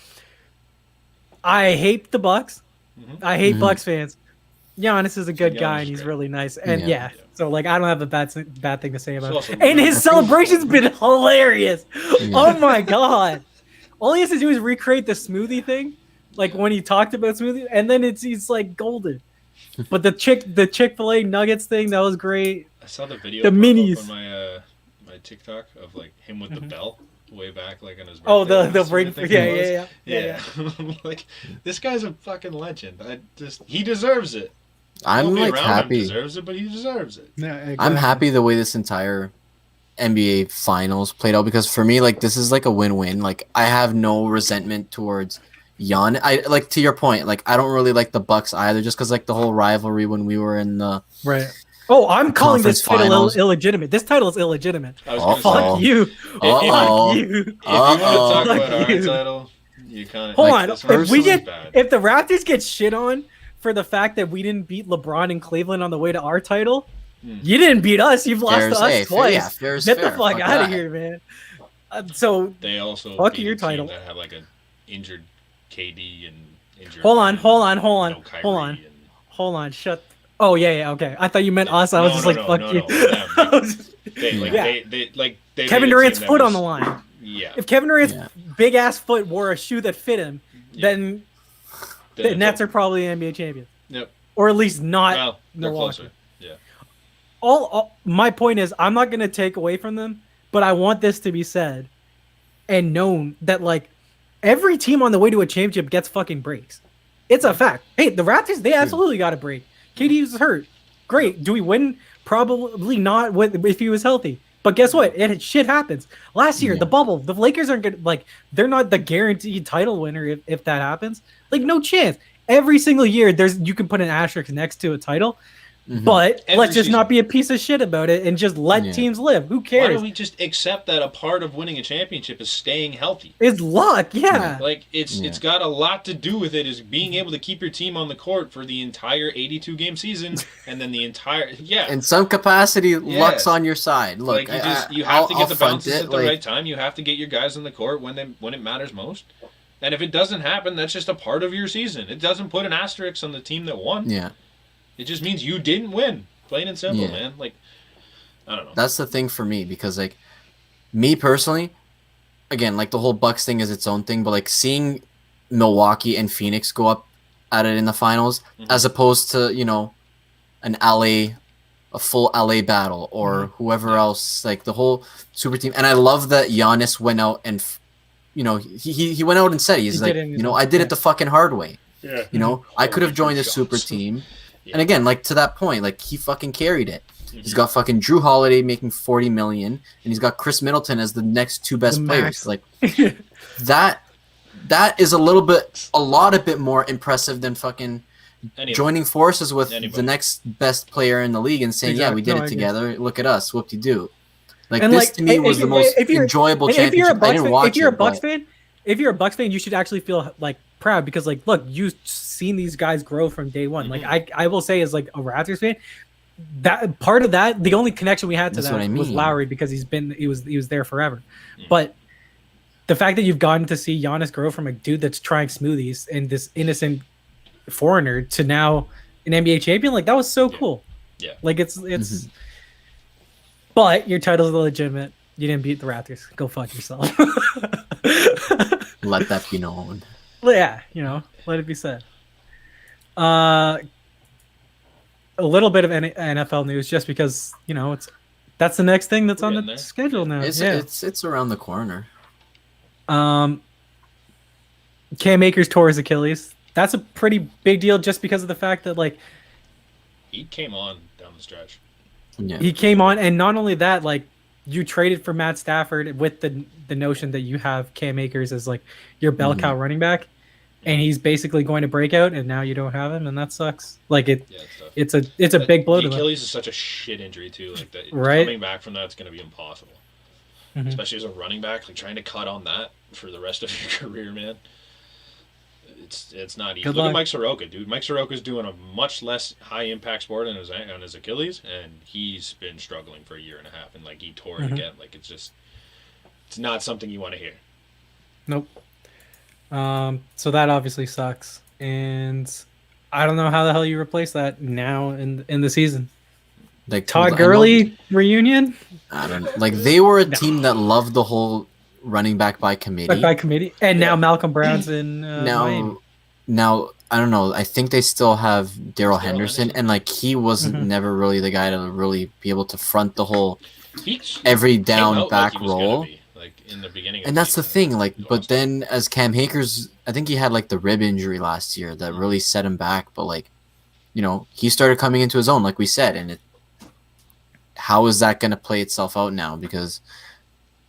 I hate the Bucks. I hate Bucks fans. Giannis is a good Giannis guy is and he's great. really nice. And Yeah. yeah, so like I don't have a bad thing to say about He's it. also And his celebration's been hilarious. Oh my god! All he has to do is recreate the smoothie thing, like when he talked about smoothie, and then he's like golden. But the Chick-fil-A nuggets thing, that was great. I saw the video The pop up minis. on my TikTok of like him with the bell way back like on his birthday. Oh, the announcement, break. I think Yeah, it was. yeah. Like, this guy's a fucking legend. He deserves it. I'm Nobody like around him happy. deserves it, but he deserves it. I'm happy the way this entire NBA finals played out because for me, like, this is like a win-win. Like, I have no resentment towards Jan. I like, to your point, like, I don't really like the Bucks either, just because like the whole rivalry when we were in the Right. Oh, I'm calling this Conference title finals. illegitimate. This title is illegitimate. I was gonna Uh-oh. Fuck you. Uh-oh. Fuck you. If you want to talk Fuck about our you. title, you kind of Hold Like, on. This one If we was get bad. if the Raptors get shit on for the fact that we didn't beat LeBron in Cleveland on the way to our title, you didn't beat us. You've lost Fair to is us fair. twice. Yeah, fair is Get the fair. fuck Fuck out of that. here, man. So They also Fuck beat your a team title. that had like an injured KD and injured. hold on. no Hold Kyrie on. and- Hold on. Shut. Oh yeah. Okay. I thought you meant us. I was just like, fuck you. them. I was just- They Kevin made a team Durant's that foot was- on the line. Yeah. If Kevin Durant's Yeah. big ass foot wore a shoe that fit him, Yeah. then the Nets are probably NBA champions, Yep. or at least not Well, they're Milwaukee. closer. Yeah. All my point is, I'm not gonna take away from them, but I want this to be said and known that like every team on the way to a championship gets fucking breaks. It's a fact. Hey, the Raptors, they absolutely got a break. KD's hurt. Great. Do we win? Probably not if he was healthy. But guess what? Shit happens. Last year, Yeah. the bubble, the Lakers aren't gonna like they're not the guaranteed title winner if that happens. Like no chance. Every single year, you can put an asterisk next to a title. Mhm. But Every let's just season. not be a piece of shit about it and just let Yeah. teams live. Who Why cares? don't we just accept that a part of winning a championship is staying healthy? It's luck, yeah. Like it's got a lot to do with it is being able to keep your team on the court for the entire 82 game season and then the entire in some capacity, luck's on your side. Look, like you have to get I'll the front bounces it, at the like, right time. You have to get your guys on the court when it matters most. And if it doesn't happen, that's just a part of your season. It doesn't put an asterisk on the team that won. Yeah, It just means you didn't win. Plain and simple, Yeah. man. Like I don't know. that's the thing for me because like me personally, again, like the whole Bucks thing is its own thing, but like seeing Milwaukee and Phoenix go up at it in the finals, as opposed to a full LA battle or whoever else, like the whole super team. And I love that Giannis went out and he went out and said he's He like, did it, I did it the fucking hard way. Yeah. I could have joined a shots. super team. Yeah. And again, like to that point, like he fucking carried it. He's got fucking Drew Holiday making $40 million, and he's got Chris Middleton as the next two best The players. max. Like that is a lot bit more impressive than fucking Anyway, joining forces with Anybody. the next best player in the league and saying, "Yeah, we did Exactly. No, it I agree. together. Look at us, whoop de doo." Like And, this like, to me was if- the most if you're- enjoyable And if you're a championship. I Bucks didn't fan, watch if you're a it, Bucks but fan, if you're a Bucks fan, you should actually feel like proud because like look, you've seen these guys grow from day one. Mm-hmm. Like I will say as like a Raptors fan, that part of that, the only connection we had to That's that what I was mean. Lowry because he was there forever. But the fact that you've gotten to see Giannis grow from a dude that's trying smoothies and this innocent foreigner to now an NBA champion, like that was so cool. Yeah. Like it's Mhm. But your title's legitimate. You didn't beat the Raptors. Go fuck yourself. Let that be known. Yeah, let it be said. A little bit of NFL news, just because that's the next thing that's We're on getting the there. schedule now. It's around the corner. Cam Akers tore his Achilles. That's a pretty big deal, just because of the fact that He came on down the stretch. Yeah. he came on, and not only that, you traded for Matt Stafford with the notion that you have Cam Akers as your bell cow running back, and he's basically going to break out, and now you don't have him, and that sucks. It's a big blow The to him. Achilles is such a shit injury too. Right. Coming back from that's going to be impossible. Mhm. Especially as a running back, trying to cut on that for the rest of your career, man. It's not easy. Good Look luck. at Mike Soroka, dude. Mike Soroka's doing a much less high impact sport on his Achilles, and he's been struggling for a year and a half, and he tore it again. It's not something you want to hear. Nope. So that obviously sucks, and I don't know how the hell you replace that now in the season. Todd I know- Gurley reunion I don't they were a team that loved the whole running back by committee. by committee, and now Malcolm Brown's in Miami. now I don't know. I think they still have Daryl Darrell Henderson, Henderson. and he wasn't Mhm. never really the guy to really be able to front the whole He every came down out back he was gonna roll. be, in the beginning. Of And that's the season, thing, he but lost it. then as Cam Akers, I think he had the rib injury last year that really set him back. But he started coming into his own, like we said, and how is that going to play itself out now? Because,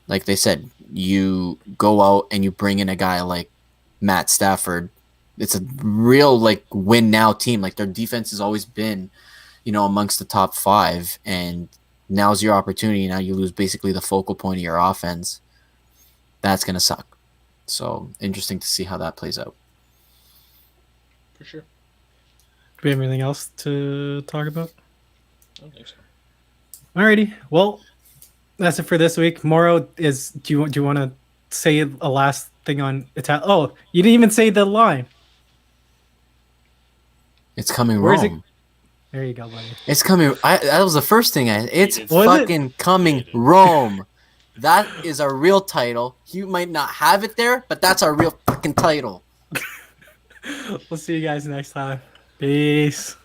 like they said, you go out and you bring in a guy like Matt Stafford. It's a real win now team. Their defense has always been, amongst the top 5, and now's your opportunity. Now you lose basically the focal point of your offense. That's going to suck. So interesting to see how that plays out. For sure. Do we have anything else to talk about? I don't think so. Alrighty. Well, that's it for this week. Moro is. Do you want to say a last thing on Italian? Oh, you didn't even say the line. It's coming Where is it? Rome. There you go, buddy. It's coming. That was the first thing it's Was it? fucking coming Rome. That is our real title. You might not have it there, but that's our real fucking title. We'll see you guys next time. Peace.